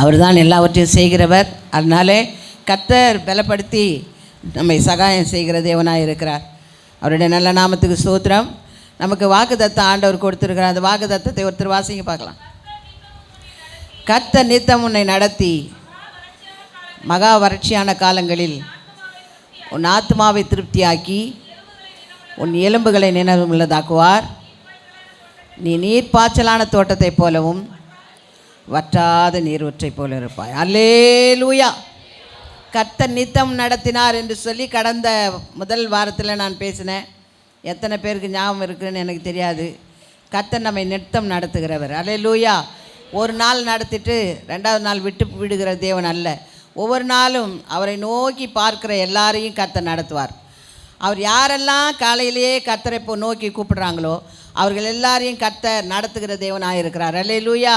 அவர் தான் எல்லாவற்றையும் செய்கிறவர். அதனாலே கர்த்தர் பலப்படுத்தி நம்மை சகாயம் செய்கிற தேவனாக இருக்கிறார். அவருடைய நல்ல நாமத்துக்கு ஸ்தோத்திரம். நமக்கு வாக்குத்தத்தம் ஆண்டவர் கொடுத்துருக்கிறார். அந்த வாக்குத்தத்தத்தை ஒருத்தர் வாசிங்க பார்க்கலாம். கர்த்தர் நித்தம் உன்னை நடத்தி மகா வறட்சியான காலங்களில் உன் ஆத்மாவை திருப்தியாக்கி உன் எலும்புகளை நினைவுள்ளதாக்குவார். நீ நீர்ப்பாய்ச்சலான தோட்டத்தைப் போலவும் வற்றாத நீரூற்றை போல இருப்பாய். அல்லேலூயா. கர்த்தர் நித்தம் நடத்தினார் என்று சொல்லி கடந்த முதல் வாரத்தில் நான் பேசினேன். எத்தனை பேருக்கு ஞாபகம் இருக்குதுன்னு எனக்கு தெரியாது. கர்த்தர் நம்மை நித்தம் நடத்துகிறவர். அல்லேலூயா. ஒரு நாள் நடத்திட்டு ரெண்டாவது நாள் விட்டு விடுகிற தேவன் அல்ல. ஒவ்வொரு நாளும் அவரை நோக்கி பார்க்குற எல்லாரையும் கர்த்தர் நடத்துவார். அவர் யாரெல்லாம் காலையிலேயே கர்த்தரை இப்போ நோக்கி கூப்பிடுறாங்களோ அவர்கள் எல்லாரையும் கர்த்தர் நடத்துகிற தேவனாக இருக்கிறார். அல்லேலூயா.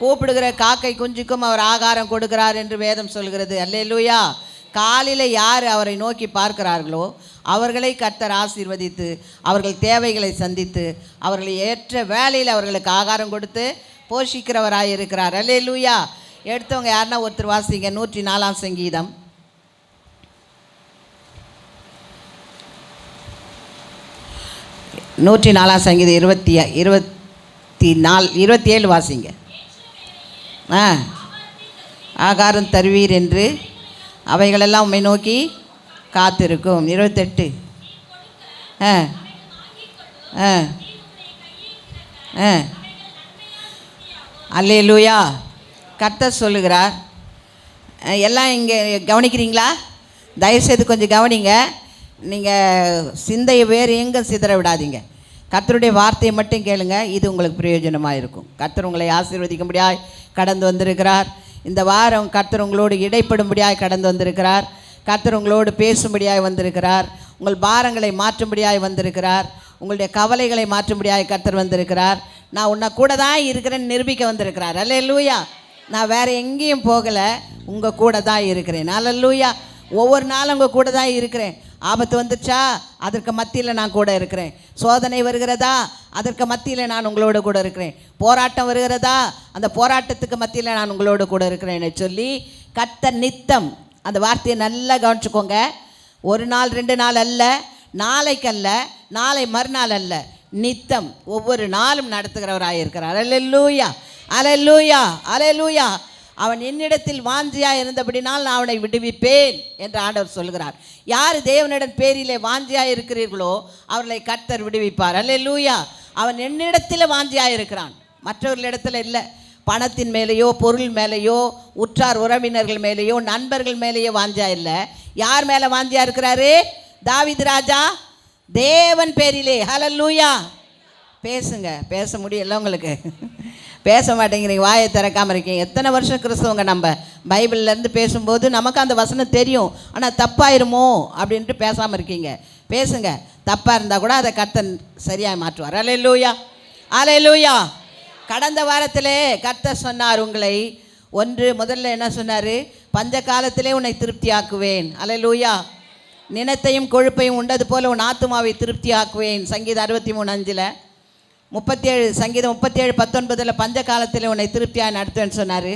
கூப்பிடுகிற காக்கை குஞ்சுக்கும் அவர் ஆகாரம் கொடுக்கிறார் என்று வேதம் சொல்கிறது. அல்லேலூயா. காலையில் யார் அவரை நோக்கி பார்க்கிறார்களோ அவர்களை கர்த்தர் ஆசீர்வதித்து அவர்கள் தேவைகளை சந்தித்து அவர்களை ஏற்ற வேலையில் அவர்களுக்கு ஆகாரம் கொடுத்து போஷிக்கிறவராக இருக்கிறார். அல்லேலூயா. எடுத்தவங்க யாருன்னா ஒருத்தர் வாசிங்க. 104 சங்கீதம். சங்கீதம் 27 வாசிங்க. ஆகாரம் தருவீர் என்று அவைகளெல்லாம் உம்மை நோக்கி காத்திருக்கும். 28. அல்லேலூயா. கர்த்தர் சொல்லுகிறார். எல்லாம் இங்கே கவனிக்கிறீங்களா? தயவுசெய்து கொஞ்சம் கவனிங்க. நீங்கள் சிந்தையை வேறு எங்கே சிதற விடாதீங்க. கர்த்தருடைய வார்த்தையை மட்டும் கேளுங்க. இது உங்களுக்கு பிரயோஜனமாக இருக்கும். கர்த்தர் உங்களை ஆசீர்வதிக்கும்படியாய் கடந்து வந்திருக்கிறார். இந்த வாரம் கர்த்தர் உங்களோடு இடைப்படும்படியாய் கடந்து வந்திருக்கிறார். கர்த்தர் உங்களோடு பேசும்படியாய் வந்திருக்கிறார். உங்கள் பாரங்களை மாற்றும்படியாய் வந்திருக்கிறார். உங்களுடைய கவலைகளை மாற்றும்படியாய் கர்த்தர் வந்திருக்கிறார். நான் உன்னை கூட தான் இருக்கிறேன்னு நிரூபிக்க வந்திருக்கிறார். அல்லேலூயா. நான் வேறு எங்கேயும் போகலை, உங்கள் கூட தான் இருக்கிறேன். அல்லேலூயா. ஒவ்வொரு நாளும் உங்கள் கூட தான் இருக்கிறேன். ஆபத்து வந்துச்சா அதற்கு மத்தியில் நான் கூட இருக்கிறேன். சோதனை வருகிறதா அதற்கு மத்தியில் நான் உங்களோட கூட இருக்கிறேன். போராட்டம் வருகிறதா அந்த போராட்டத்துக்கு மத்தியில் நான் உங்களோட கூட இருக்கிறேன்னு சொல்லி கர்த்தர் நித்தம். அந்த வார்த்தையை நல்லா கவனிச்சுக்கோங்க. ஒரு நாள் 2 நாள் அல்ல, நாளைக்கு அல்ல, நாளை மறுநாள் அல்ல, நித்தம் ஒவ்வொரு நாளும் நடத்துகிறவராக இருக்கிறார். அல்லேலூயா. அல்லேலூயா. அல்லேலூயா. அவன் என்னிடத்தில் வாஞ்சியாக இருந்தபடினால் நான் அவனை விடுவிப்பேன் என்று ஆண்டவர் சொல்கிறார். யார் தேவனிடம் பேரிலே வாஞ்சியாக இருக்கிறீர்களோ அவர்களை கர்த்தர் விடுவிப்பார். அல்லேலூயா. அவன் என்னிடத்தில் வாஞ்சியாக இருக்கிறான், மற்றவர்களிடத்தில் இல்லை. பணத்தின் மேலேயோ பொருள் மேலேயோ உற்றார் உறவினர்கள் மேலேயோ நண்பர்கள் மேலேயோ வாஞ்சியாக இல்லை. யார் மேலே வாஞ்சியாக இருக்கிறாரு? தாவீது ராஜா தேவன் பேரிலே. ஹல்லேலூயா. பேசுங்க. பேச முடியல உங்களுக்கு? பேச மாட்டேங்கிறீங்க, வாயை திறக்காமல் இருக்கீங்க. எத்தனை வருஷம் கிறிஸ்தவங்க நம்ம பைபிள்லேருந்து பேசும்போது நமக்கு அந்த வசனம் தெரியும், ஆனால் தப்பாயிருமோ அப்படின்ட்டு பேசாமல் இருக்கீங்க. பேசுங்க. தப்பாக இருந்தால் கூட அதை கர்த்தர் சரியாக மாற்றுவார். அல்லேலூயா. அல்லேலூயா. கடந்த வாரத்திலே கர்த்தர் சொன்னார் உங்களை முதல்ல என்ன சொன்னார்? பஞ்ச காலத்திலே உன்னை திருப்தியாக்குவேன். அல்லேலூயா. நினத்தையும் கொழுப்பையும் உண்டது போல உன் ஆத்துமாவை திருப்தியாக்குவேன். சங்கீதம் 63:5. 37 சங்கீதம் 37:19 பஞ்ச காலத்தில் உன்னை திருப்தியாக நடத்துவேன்னு சொன்னார்.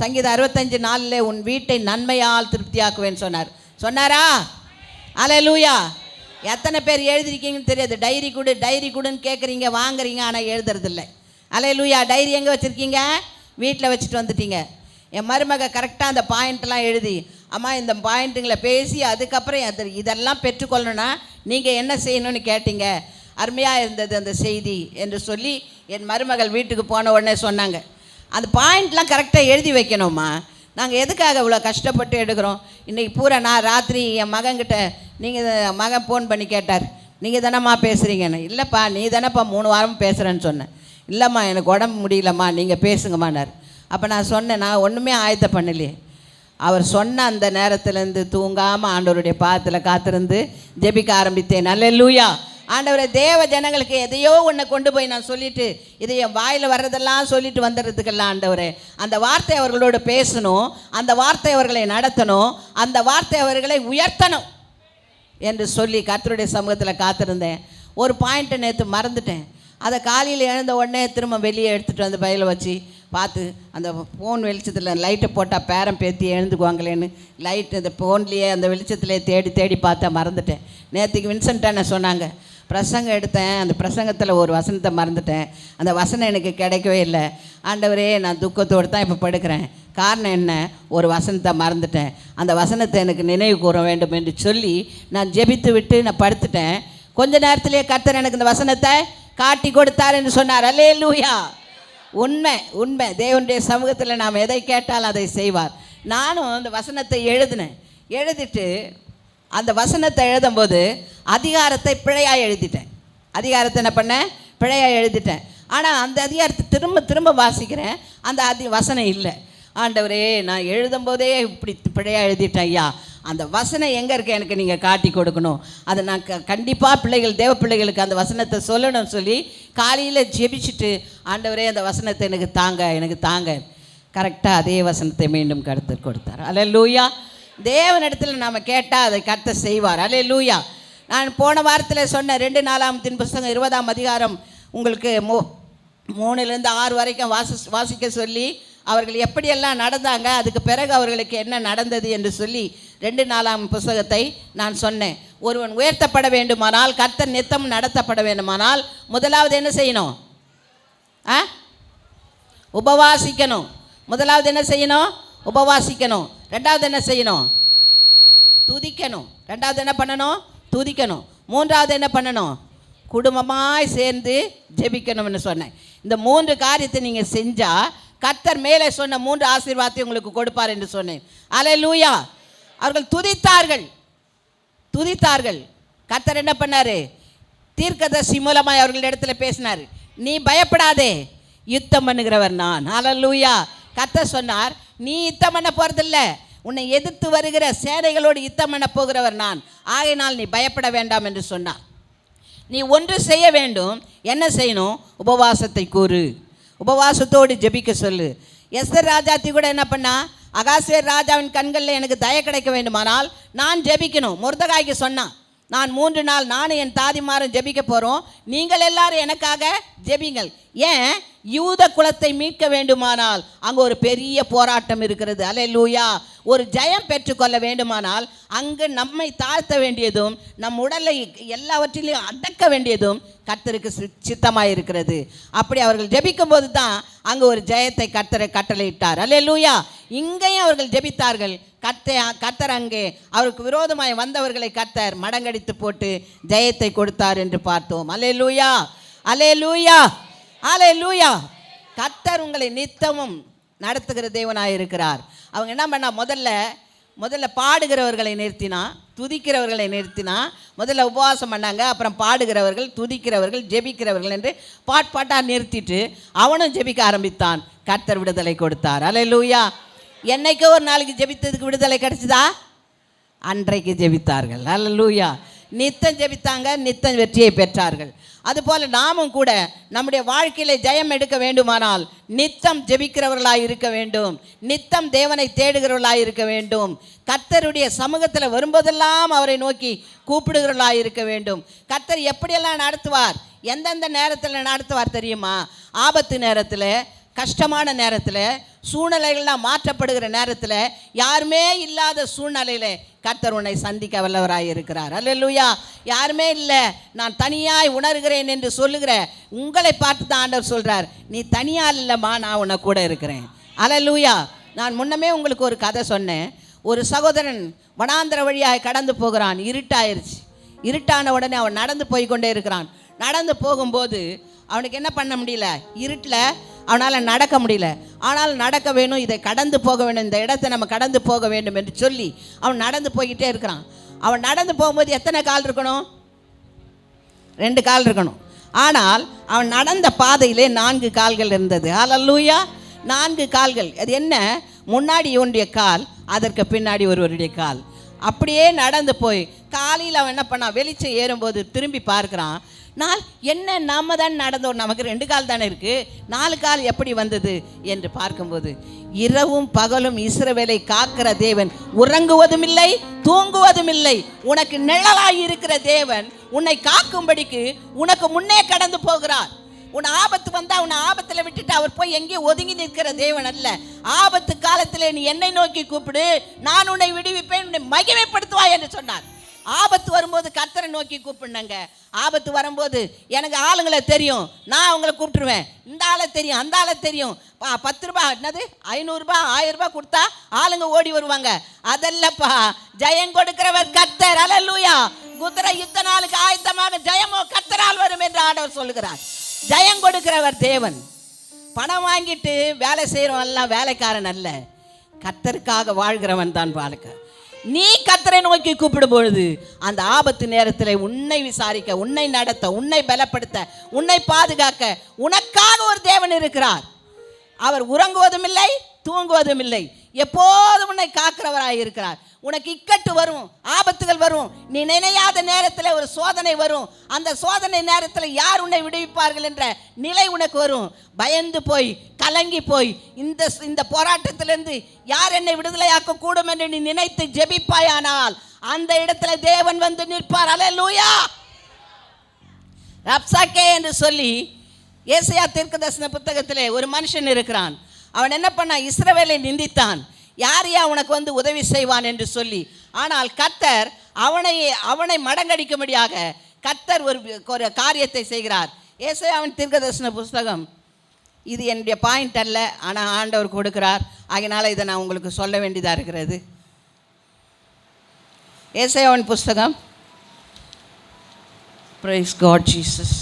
சங்கீதம் 65:4 உன் வீட்டை நன்மையால் திருப்தியாக்குவேன்னு சொன்னாரா? அல்லேலூயா. எத்தனை பேர் எழுதிருக்கீங்கன்னு தெரியாது. டைரி கொடுன்னு கேட்குறீங்க, வாங்குறீங்க, ஆனால் எழுதுறதில்லை. அல்லேலூயா. டைரி எங்கே வச்சுருக்கீங்க? வீட்டில் வச்சுட்டு வந்துட்டீங்க. என் மருமக கரெக்டாக அந்த பாயிண்ட்லாம் எழுதி, அம்மா இந்த பாயிண்ட்டுங்களை பேசி அதுக்கப்புறம் இதெல்லாம் பெற்றுக்கொள்ளணுன்னா நீங்கள் என்ன செய்யணும்னு கேட்டீங்க. அருமையாக இருந்தது அந்த செய்தி என்று சொல்லி என் மருமகள் வீட்டுக்கு போன உடனே சொன்னாங்க, அந்த பாயிண்ட்லாம் கரெக்டாக எழுதி வைக்கணும்மா. நாங்கள் எதுக்காக இவ்வளோ கஷ்டப்பட்டு எடுக்கிறோம்? இன்றைக்கி பூரா நான் ராத்திரி என் மகன்கிட்ட மகன் ஃபோன் பண்ணி கேட்டார், நீங்கள் தானேம்மா பேசுகிறீங்கன்னு. இல்லைப்பா நீ தானேப்பா 3 வாரம் பேசுகிறேன்னு சொன்னேன். இல்லைம்மா எனக்கு உடம்பு முடியலம்மா, நீங்கள் பேசுங்கம்மானார். அப்போ நான் சொன்னேன், நான் ஒன்றுமே ஆயத்தம் பண்ணலையே. அவர் சொன்ன அந்த நேரத்துலேருந்து தூங்காமல் ஆண்டவருடைய பாதத்தில் காத்திருந்து ஜெபிக்க ஆரம்பித்தேன். அல்லேலூயா. ஆண்டவரை தேவ ஜனங்களுக்கு எதையோ ஒன்றை கொண்டு போய் நான் சொல்லிவிட்டு இதை என் வாயில் வர்றதெல்லாம் சொல்லிட்டு வந்துடுறதுக்கெல்லாம் ஆண்டவரே, அந்த வார்த்தை அவர்களோடு பேசணும், அந்த வார்த்தை அவர்களை நடத்தணும், அந்த வார்த்தை அவர்களை உயர்த்தணும் என்று சொல்லி கர்த்தருடைய சமூகத்தில் காத்திருந்தேன். ஒரு பாயிண்ட்டை நேற்று மறந்துட்டேன். அதை காலையில் எழுந்த உடனே திரும்ப வெளியே எடுத்துகிட்டு வந்து பையில் வச்சு பார்த்து அந்த ஃபோன் வெளிச்சத்தில் லைட்டை போட்டால் பேரம் பேத்தி எழுந்துக்குவாங்களேன்னு லைட்டு அந்த ஃபோன்லேயே அந்த வெளிச்சத்துலேயே தேடி தேடி பார்த்தா மறந்துட்டேன். நேற்றுக்கு வின்சென்ட் அண்ணன் சொன்னாங்க, பிரசங்கம் எடுத்தேன், அந்த பிரசங்கத்தில் ஒரு வசனத்தை மறந்துட்டேன், அந்த வசனம் எனக்கு கிடைக்கவே இல்லை ஆண்டவரே, நான் துக்கத்தோடு தான் இப்போ படுக்கிறேன். காரணம் என்ன? ஒரு வசனத்தை மறந்துட்டேன், அந்த வசனத்தை எனக்கு நினைவு கூற வேண்டும் என்று சொல்லி நான் ஜெபித்து விட்டு நான் படுத்துட்டேன். கொஞ்ச நேரத்திலேயே கர்த்தர் எனக்கு இந்த வசனத்தை காட்டி கொடுத்தார் என்று சொன்னார். அல்லேலூயா. உண்மை உண்மை. தேவனுடைய சமூகத்தில் நாம் எதை கேட்டால் அதை செய்வார். நானும் அந்த வசனத்தை எழுதிட்டு அந்த வசனத்தை எழுதும்போது அதிகாரத்தை பிழையாக எழுதிட்டேன். அதிகாரத்தை என்ன பண்ணேன்? பிழையாக எழுதிட்டேன். ஆனால் அந்த அதிகாரத்தை திரும்ப திரும்ப வாசிக்கிறேன், அந்த வசனம் இல்லை. ஆண்டவரே, நான் எழுதும்போதே இப்படி பிழையாக எழுதிட்டேன் ஐயா, அந்த வசனம் எங்கே இருக்க எனக்கு நீங்கள் காட்டி கொடுக்கணும். அதை நான் கண்டிப்பாக பிள்ளைகள், தேவ பிள்ளைகளுக்கு அந்த வசனத்தை சொல்லணும்னு சொல்லி காலையில் ஜெபிச்சுட்டு, ஆண்டவரே அந்த வசனத்தை எனக்கு தாங்க. கரெக்டாக அதே வசனத்தை மீண்டும் கருத்து கொடுத்தார். அல்லேலூயா. தேவனிடத்தில் நாம் கேட்டால் அதை கர்த்தர் செய்வார். அல்லேலூயா. நான் போன வாரத்தில் சொன்ன 2 நாளாகமத்தின் புத்தகம் 20ஆம் அதிகாரம் உங்களுக்கு 3-6 வரைக்கும் வாசிக்க சொல்லி அவர்கள் எப்படியெல்லாம் நடந்தாங்க, அதுக்கு பிறகு அவர்களுக்கு என்ன நடந்தது என்று சொல்லி 2 நாளாகம புத்தகத்தை நான் சொன்னேன். ஒருவன் உயர்த்தப்பட வேண்டுமானால், கர்த்தர் நித்தம் நடத்தப்பட வேண்டுமானால் முதலாவது என்ன செய்யணும்? உபவாசிக்கணும். முதலாவது என்ன செய்யணும்? உபவாசிக்கணும். ரெண்டாவது என்ன செய்யணும்? துதிக்கணும். ரெண்டாவது என்ன பண்ணணும்? துதிக்கணும். மூன்றாவது என்ன பண்ணணும்? குடும்பமாய் சேர்ந்து ஜெபிக்கணும்னு சொன்னேன். இந்த 3 காரியத்தை நீங்கள் செஞ்சால் கர்த்தர் மேலே சொன்ன 3 ஆசீர்வாதத்தை உங்களுக்கு கொடுப்பார் என்று சொன்னேன். அல்லேலூயா. அவர்கள் துதித்தார்கள். கர்த்தர் என்ன பண்ணார்? தீர்க்கதரிசி மூலமாய் அவர்கள் இடத்துல பேசினார். நீ பயப்படாதே, யுத்தம் பண்ணுகிறவர் நான். அல்லேலூயா. கர்த்தர் சொன்னார், நீ யுத்தம் பண்ண போகிறதில்ல, உன்னை எதிர்த்து வருகிற சேனைகளோடு யுத்தம் பண்ண போகிறவர் நான், ஆகையினால் நீ பயப்பட வேண்டாம் என்று சொன்னார். நீ ஒன்று செய்ய வேண்டும். என்ன செய்யணும்? உபவாசத்தை கூறு, உபவாசத்தோடு ஜெபிக்க சொல்லு. எஸ்தர் ராஜாத்தி கூட என்ன பண்ணா? அகாஸ்வேர் ராஜாவின் கண்களில் எனக்கு தயை கிடைக்க வேண்டுமானால் நான் ஜெபிக்கணும். மொர்தெகாய்க்கு சொன்னான், நான் 3 நாள் நானும் என் தாதிமாரும் ஜெபிக்க போகிறோம், நீங்கள் எல்லாரும் எனக்காக ஜெபிங்கள். ஏன்? யூத குலத்தை மீட்க வேண்டுமானால் அங்கே ஒரு பெரிய போராட்டம் இருக்கிறது. அல்லேலூயா. ஒரு ஜெயம் பெற்றுக்கொள்ள வேண்டுமானால் அங்கு நம்மை தாழ்த்த வேண்டியதும் நம் உடலை எல்லாவற்றிலையும் அடக்க வேண்டியதும் கர்த்தருக்கு சித்தமாக இருக்கிறது. அப்படி அவர்கள் ஜெபிக்கும் போது தான் அங்கே ஒரு ஜெயத்தை கர்த்தரை கட்டளையிட்டார். அல்லேலூயா. இங்கேயும் அவர்கள் ஜெபித்தார்கள். கர்த்தர் அங்கே அவருக்கு விரோதமாய் வந்தவர்களை கர்த்தர் மடங்கடித்து போட்டு ஜெயத்தை கொடுத்தார் என்று பார்த்தோம். அல்லேலூயா. அல்லேலூயா. அல்லேலூயா. கர்த்தர் உங்களை நித்தமும் நடத்துகிற தேவனாய் இருக்கிறார். அவங்க என்ன பண்ணா? முதல்ல பாடுகிறவர்களை நிறுத்தினா, துதிக்கிறவர்களை நிறுத்தினா. முதல்ல உபவாசம் பண்ணாங்க, அப்புறம் பாடுகிறவர்கள், துதிக்கிறவர்கள், ஜெபிக்கிறவர்கள் என்று பாட்டாக நிறுத்திட்டு அவனும் ஜெபிக்க ஆரம்பித்தான். கர்த்தர் விடுதலை கொடுத்தார். அல்லேலூயா. என்னைக்கோ ஒரு நாளைக்கு ஜெபித்ததுக்கு விடுதலை கிடைச்சதா? அன்றைக்கு ஜெபித்தார்கள். அல்லேலூயா. நித்தம் ஜெபித்தாங்க, நித்தம் வெற்றியை பெற்றார்கள். அதுபோல் நாமும் கூட நம்முடைய வாழ்க்கையில் ஜெயம் எடுக்க வேண்டுமானால் நித்தம் ஜெபிக்கிறவர்களாக இருக்க வேண்டும், நித்தம் தேவனை தேடுகிறவர்களாக இருக்க வேண்டும், கர்த்தருடைய சமூகத்தில் வரும்போதெல்லாம் அவரை நோக்கி கூப்பிடுகிறவர்களாக இருக்க வேண்டும். கர்த்தர் எப்படியெல்லாம் நடத்துவார், எந்தெந்த நேரத்தில் நடத்துவார் தெரியுமா? ஆபத்து நேரத்தில், கஷ்டமான நேரத்தில், சூழ்நிலைகள்லாம் மாற்றப்படுகிற நேரத்தில், யாருமே இல்லாத சூழ்நிலையில் கர்த்தர் உன்னை சந்திக்க வல்லவராய் இருக்கிறார். அல்லேலூயா. யாருமே இல்லை, நான் தனியாய் உணர்கிறேன் என்று சொல்லுகிற உங்களை பார்த்து தான் ஆண்டவர் சொல்கிறார், நீ தனியால் இல்லைம்மா, நான் உன்னை கூட இருக்கிறேன். அல்லேலூயா. நான் முன்னமே உங்களுக்கு ஒரு கதை சொன்னேன். ஒரு சகோதரன் வனாந்திர வழியாக கடந்து போகிறான். இருட்டாயிருச்சு. இருட்டான உடனே அவன் நடந்து போய்கொண்டே இருக்கிறான். நடந்து போகும்போது அவனுக்கு என்ன பண்ண முடியல? இருட்டில் அவனால் நடக்க முடியல. ஆனால் நடக்க வேணும், இதை கடந்து போக வேண்டும், இந்த இடத்தை நம்ம கடந்து போக வேண்டும் என்று சொல்லி அவன் நடந்து போய்கிட்டே இருக்கிறான். அவன் நடந்து போகும்போது எத்தனை கால் இருக்கணும்? 2 கால் இருக்கணும். ஆனால் அவன் நடந்த பாதையிலே 4 கால்கள் இருந்தது. அல்லேலூயா. 4 கால்கள். அது என்ன? முன்னாடி ஒன்றிய கால், அதற்கு பின்னாடி ஒருவருடைய கால். அப்படியே நடந்து போய் காலையில் அவன் என்ன பண்ணான்? வெளிச்சம் ஏறும்போது திரும்பி பார்க்குறான். என்ன நாம தான் நடந்தோம், நமக்கு 2 கால் தானே இருக்குது, 4 கால் எப்படி வந்தது என்று பார்க்கும்போது, இரவும் பகலும் இஸ்ரவேலை காக்கிற தேவன் உறங்குவதும் இல்லை, தூங்குவதும் இல்லை. உனக்கு நிழலாய் இருக்கிற தேவன் உன்னை காக்கும்படிக்கு உனக்கு முன்னே கடந்து போகிறார். உன் ஆபத்து வந்தா உன் ஆபத்தில் விட்டுட்டு அவர் போய் எங்கேயும் ஒதுங்கி நிற்கிற தேவன் அல்ல. ஆபத்து காலத்தில் நீ என்னை நோக்கி கூப்பிடு, நான் உன்னை விடுவிப்பேன், உன்னை மகிமைப்படுத்துவாய் என்று சொன்னார். ஆபத்து வரும்போது கர்த்தரை நோக்கி கூப்பிடுங்க. ஆபத்து வரும்போது எனக்கு ஆளுங்களை தெரியும், நான் அவங்கள கூப்பிட்டுருவேன். இந்த ஆளை தெரியும், அந்த ஆளை தெரியும். 10 ரூபாய் என்னது 500 ரூபாய் 1000 ரூபாய் கொடுத்தா ஆளுங்க ஓடி வருவாங்க. அதல்லப்பா, ஜெயம் கொடுக்கிறவர் கர்த்தர். அல்லேலூயா. குதிரை யுத்த நாளுக்கு ஆயத்தமாக ஜெயமோ கர்த்தரால் வரும் என்று ஆண்டவர் சொல்லுகிறார். ஜெயம் கொடுக்கிறவர் தேவன். பணம் வாங்கிட்டு வேலை செய்கிறவன் எல்லாம் வேலைக்காரன் அல்ல, கர்த்தருக்காக வாழ்கிறவன் தான் வாழ்க்கை. நீ கர்த்தரை நோக்கி கூப்பிடும் பொழுது அந்த ஆபத்து நேரத்தில் உன்னை விசாரிக்க, உன்னை நடத்த, உன்னை பலப்படுத்த, உன்னை பாதுகாக்க உனக்காக ஒரு தேவன் இருக்கிறார். அவர் உறங்குவதும் இல்லை, தூங்குவதும் இல்லை, எப்போதும் உன்னை காக்கிறவராக இருக்கிறார். உனக்கு இக்கட்டு வரும், ஆபத்துகள் வரும், நீ நினையாத நேரத்தில் ஒரு சோதனை வரும். அந்த சோதனை நேரத்தில் யார் உன்னை விடுவிப்பார்கள் என்ற நிலை உனக்கு வரும். பயந்து போய் கலங்கி போய் இந்த போராட்டத்திலிருந்து யார் என்னை விடுதலையாக்க கூடும் என்று நீ நினைத்து ஜெபிப்பாயானால் அந்த இடத்துல தேவன் வந்து நிற்பார். அல்லேலூயா. ரப்சாக்கே என்று சொல்லி ஏசாயா தீர்க்கதரிசன புத்தகத்திலே ஒரு மனுஷன் இருக்கிறான். அவன் என்ன பண்ணான்? இஸ்ரவேலை நிந்தித்தான். யார் உனக்கு வந்து உதவி செய்வான் என்று சொல்லி. ஆனால் கர்த்தர் அவனை மடங்கடிக்கும்படியாக கர்த்தர் ஒரு காரியத்தை செய்கிறார். ஏசாயாவின் தீர்க்கதரிசன புஸ்தகம், இது என்னுடைய பாயிண்ட் அல்ல, ஆனால் ஆண்டவர் கொடுக்கிறார், அதனால் இதை நான் உங்களுக்கு சொல்ல வேண்டியதாக இருக்கிறது. ஏசாயாவின் புஸ்தகம், பிரைஸ் காட் ஜீசஸ்.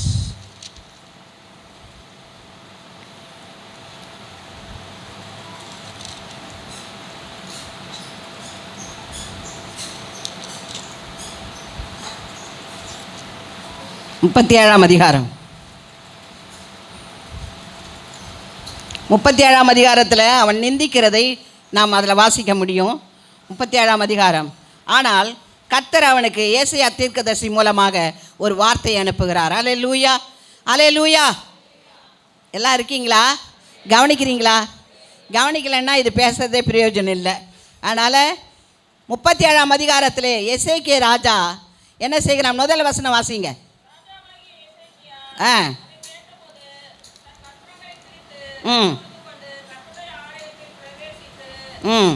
அதிகாரம் 37 அதிகாரத்தில் அவன் நிந்திக்கிறதை நாம் அதில் வாசிக்க முடியும். 37 அதிகாரம். ஆனால் கர்த்தர் அவனுக்கு ஏசாயா தீர்க்கதரிசி மூலமாக ஒரு வார்த்தையை அனுப்புகிறார். அல்லேலூயா, அல்லேலூயா. எல்லாம் இருக்கீங்களா? கவனிக்கிறீங்களா? கவனிக்கலைன்னா இது பேசுறதே பிரயோஜனம் இல்லை. அதனால் 37 அதிகாரத்தில் எசேக்கியா ராஜா என்ன செய்கிறான்? முதல் வசனம் வாசிங்க. ம் ம்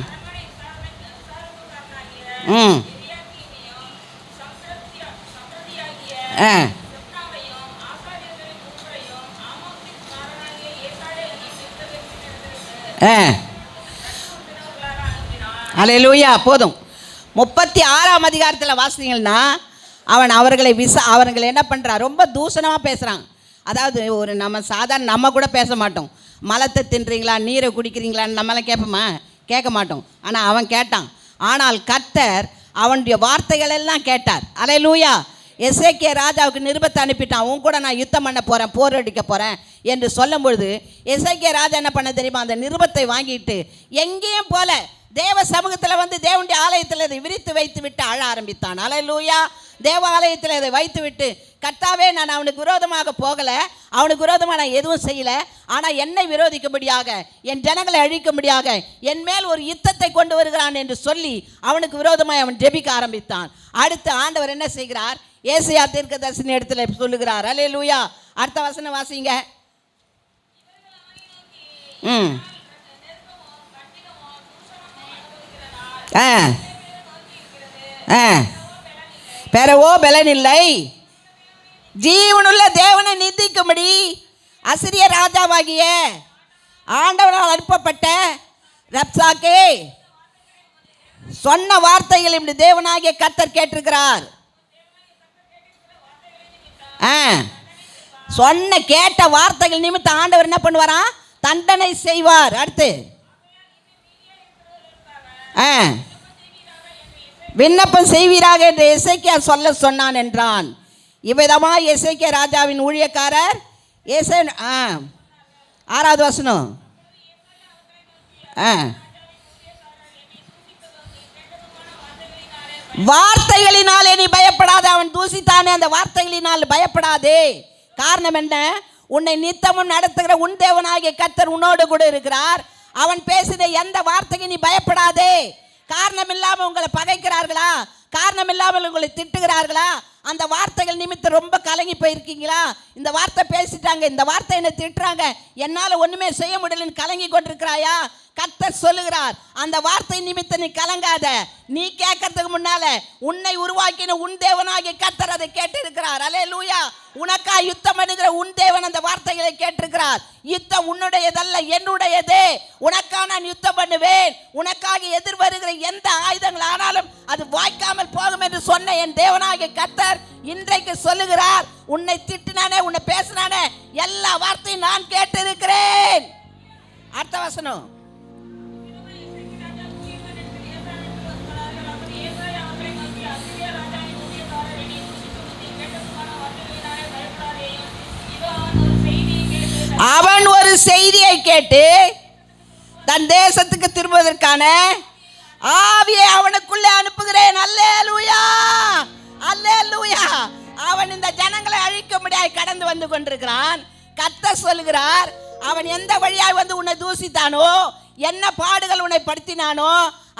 ம் அல்லேலூயா. போதும். 36 அதிகாரத்தில் வாசித்தீங்கன்னா அவர்களை என்ன பண்ணுறான்? ரொம்ப தூஷணமாக பேசுகிறான். அதாவது ஒரு நம்ம கூட பேச மாட்டோம். மலத்தை தின்றீங்களா, நீரை குடிக்கிறீங்களான்னு நம்மளாம் கேட்போமா? கேட்க மாட்டோம். ஆனால் அவன் கேட்டான். ஆனால் கர்த்தர் அவனுடைய வார்த்தைகள் எல்லாம் கேட்டார். அல்லேலூயா. எசேக்கியா ராஜாவுக்கு நிருபத்தை அனுப்பிட்டான். உன் கூட நான் யுத்தம் பண்ண போகிறேன், போர் அடிக்க போகிறேன் என்று சொல்லும் பொழுது எசேக்கியா ராஜா என்ன பண்ண தெரியுமா? அந்த நிருபத்தை வாங்கிட்டு எங்கேயும் போல தேவ சமூகத்தில் வந்து தேவனுடைய ஆலயத்தில் இதை விரித்து வைத்து விட்டு அழ ஆரம்பித்தான். அல்லேலூயா. தேவாலயத்தில் இதை வைத்து விட்டு, கர்த்தாவே, நான் அவனுக்கு விரோதமாக போகலை, அவனுக்கு விரோதமாக நான் எதுவும் செய்யலை, ஆனால் என்னை விரோதிக்கும்படியாக, என் ஜனங்களை அழிக்கும்படியாக என் மேல் ஒரு யுத்தத்தை கொண்டு வருகிறான் என்று சொல்லி அவனுக்கு விரோதமாக அவன் ஜெபிக்க ஆரம்பித்தான். அடுத்து ஆண்டவர் என்ன செய்கிறார்? ஏசாயா தீர்க்கதரிசி இடத்துல சொல்லுகிறார். அல்லேலூயா. அடுத்த வசனம் வாசிங்க. பெறவோ பலனில்லை, ஜீவனுள்ள தேவனை நிந்திக்கும்படி அசிரிய ராஜாவாகிய ஆண்டவனால் அனுப்பப்பட்ட ரப்சாக்கே சொன்ன வார்த்தைகள் இப்படி தேவனாகிய கர்த்தர் கேட்டிருக்கிறார். கேட்ட வார்த்தைகள் நிமித்தம் ஆண்டவர் என்ன பண்ணுவாராம்? தண்டனை செய்வார். அடுத்து விண்ணப்பம் செய்வீராக என்று எசேக்கியா சொல்ல சொன்னான் என்றான். இவ்விதமா எசேக்கியா ராஜாவின் ஊழியக்காரர் 6வது வசனம். வார்த்தைகளினாலே நீ பயப்படாதே. அவன் தூசித்தானே, அந்த வார்த்தைகளினால் பயப்படாதே. காரணம் என்ன? உன்னை நித்தமும் நடத்துகிற உன் தேவனாகிய கர்த்தர் உன்னோடு கூட இருக்கிறார். அவன் பேசின எந்த வார்த்தைக்கு நீ பயப்படாதே. காரணம் இல்லாமல் உங்களை பகைக்கிறார்களா? காரணம் இல்லாமல் உங்களை திட்டுகிறார்களா? அந்த வார்த்தைகள் நிமித்தம் ரொம்ப கலங்கி போயிருக்கீங்களா? இந்த வார்த்தை பேசிட்டாங்க, இந்த வார்த்தை என்ன திட்டுறாங்க, என்னால் ஒன்றுமே செய்ய முடியலன்னு கலங்கி கொண்டிருக்கிறாயா? கர்த்தர் சொல்லுகிறார், அந்த வார்த்தை நிமித்தம் நீ கலங்காத. நீ கேட்கறதுக்கு முன்னால உன்னை உருவாக்கின உன் தேவனாகிய கர்த்தர் அதை கேட்டிருக்கிறார். அல்லேலூயா. உனக்கா யுத்தம் பண்ணுகிற உன் தேவன் அந்த வார்த்தைகளை கேட்டிருக்கிறார். யுத்தம் உன்னுடையதல்ல, என்னுடையதே. உனக்கா நான் யுத்தம் பண்ணுவேன். உனக்காக எதிர் வருகிற எந்த ஆயுதங்கள் ஆனாலும் அது வாய்க்காமல் போகும் என்று சொன்ன என் தேவனாகிய கர்த்தர் இன்றைக்கு சொல்லுகிறார், உன்னை திட்டினானே, உன்னை பேசினானே, எல்லா வார்த்தையும் நான் கேட்டிருக்கிறேன். அடுத்த வசனம். அவன் ஒரு செய்தியை கேட்டு தன் தேசத்துக்கு திரும்புவதற்கான ஆவியை அவனுக்குள்ளே அனுப்புகிறேன். அல்லேலூயா, அல்லேலூயா. அவன் இந்த ஜனங்களை அழிக்க முடியாது கடந்து வந்து கொண்டிருக்கிறான். கர்த்தர் சொல்லுகிறார், அவன் எந்த வழியாய் வந்து உன்னை தூசித்தானோ, என்ன பாடுகள் உன்னை படுத்தினானோ,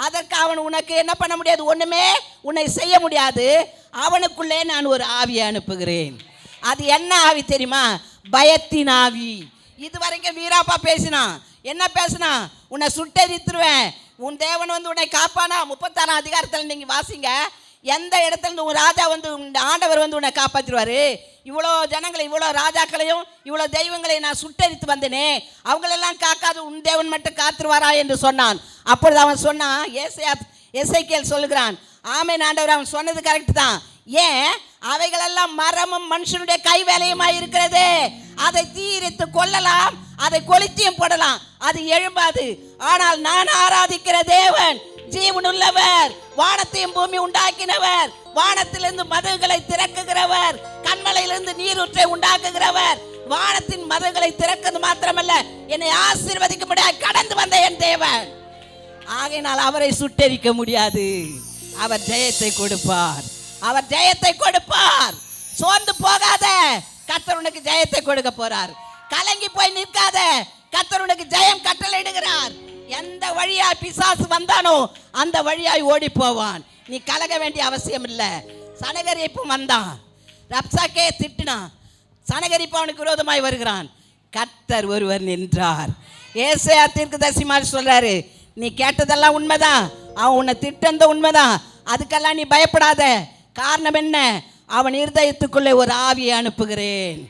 அதற்கு அவன் உனக்கு என்ன பண்ண முடியாது, ஒண்ணுமே உன்னை செய்ய முடியாது. அவனுக்குள்ளே நான் ஒரு ஆவியை அனுப்புகிறேன். அது என்ன ஆவி தெரியுமா? பயத்தின் ஆவி. இதுவரைக்கும் வீராப்பா பேசினான். என்ன பேசினான்? உன்னை சுட்டெரித்துருவேன், உன் தேவன் வந்து உன்னை காப்பானா. 36 அதிகாரத்தில் நீங்க வாசிங்க. எந்த இடத்துல உன் ராஜா வந்து ஆண்டவர் வந்து உன்னை காப்பாற்றிடுவாரு. இவ்வளோ ஜனங்களை, இவ்வளோ ராஜாக்களையும் இவ்வளோ தெய்வங்களையும் நான் சுட்டரித்து வந்தேனே, அவங்களெல்லாம் காக்காது உன் தேவன் மட்டும் காத்துருவாரா என்று சொன்னான். அப்பொழுது அவன் சொன்னான், எசேக்கியேல் சொல்லுகிறான், ஆமென் ஆண்டவர், அவன் சொன்னது கரெக்ட் தான். ஏன்? அவைகளெல்லாம் மரமும் மனுஷனுடைய கை வேலையுமாய் இருக்கிறது. அதை தீரித்து கொள்ளலாம், அதை கொளுத்தியும் போடலாம், அது எழும்பாது. ஆனால் நான் ஆராதிக்கிற தேவன் ஜீவனுள்ளவர், வானத்தையும் பூமி உண்டாக்கினவர், வானத்திலிருந்து மதகுகளை திறக்குகிறவர், கண்மலையிலிருந்து நீரூற்றை உண்டாக்குகிறவர், வானத்தின் மதகுகளை திறக்கிறது மாத்திரமல்ல, என்னை ஆசீர்வதிக்க முடியாது கடந்து வந்த என் தேவன். ஆகையினால் அவரை சுட்டெரிக்க முடியாது. அவர் ஜெயத்தை கொடுப்பார், அவர் ஜெயத்தை கொடுப்பார். சோர்ந்து போகாத, கர்த்தர் உனக்கு ஜெயத்தை கொடுக்க போறார். கலங்கி போய் நிற்காத, கர்த்தர் உனக்கு ஜெயம் கட்டளையிடுகிறார். எந்த வழியா பிசாசு வந்தானோ அந்த வழியாய் ஓடி போவான். நீ கலங்க வேண்டிய அவசியம் இல்லை. சனகரிப்பு வந்தான், ரப்சாக்கே திட்டினான், சனகரிப்பு அவனுக்கு விரோதமாய் வருகிறான். கர்த்தர் ஒருவர் நின்றார். ஏசாயா தீர்க்கதரிசி மாதிரி சொல்றாரு, நீ கேட்டதெல்லாம் உண்மைதான், அவன் உன்னை திட்டந்த உண்மைதான், அதுக்கெல்லாம் நீ பயப்படாத. காரணம் என்ன? அவன் இருதயத்துக்குள்ளே ஒரு ஆவியை அனுப்புகிறேன்.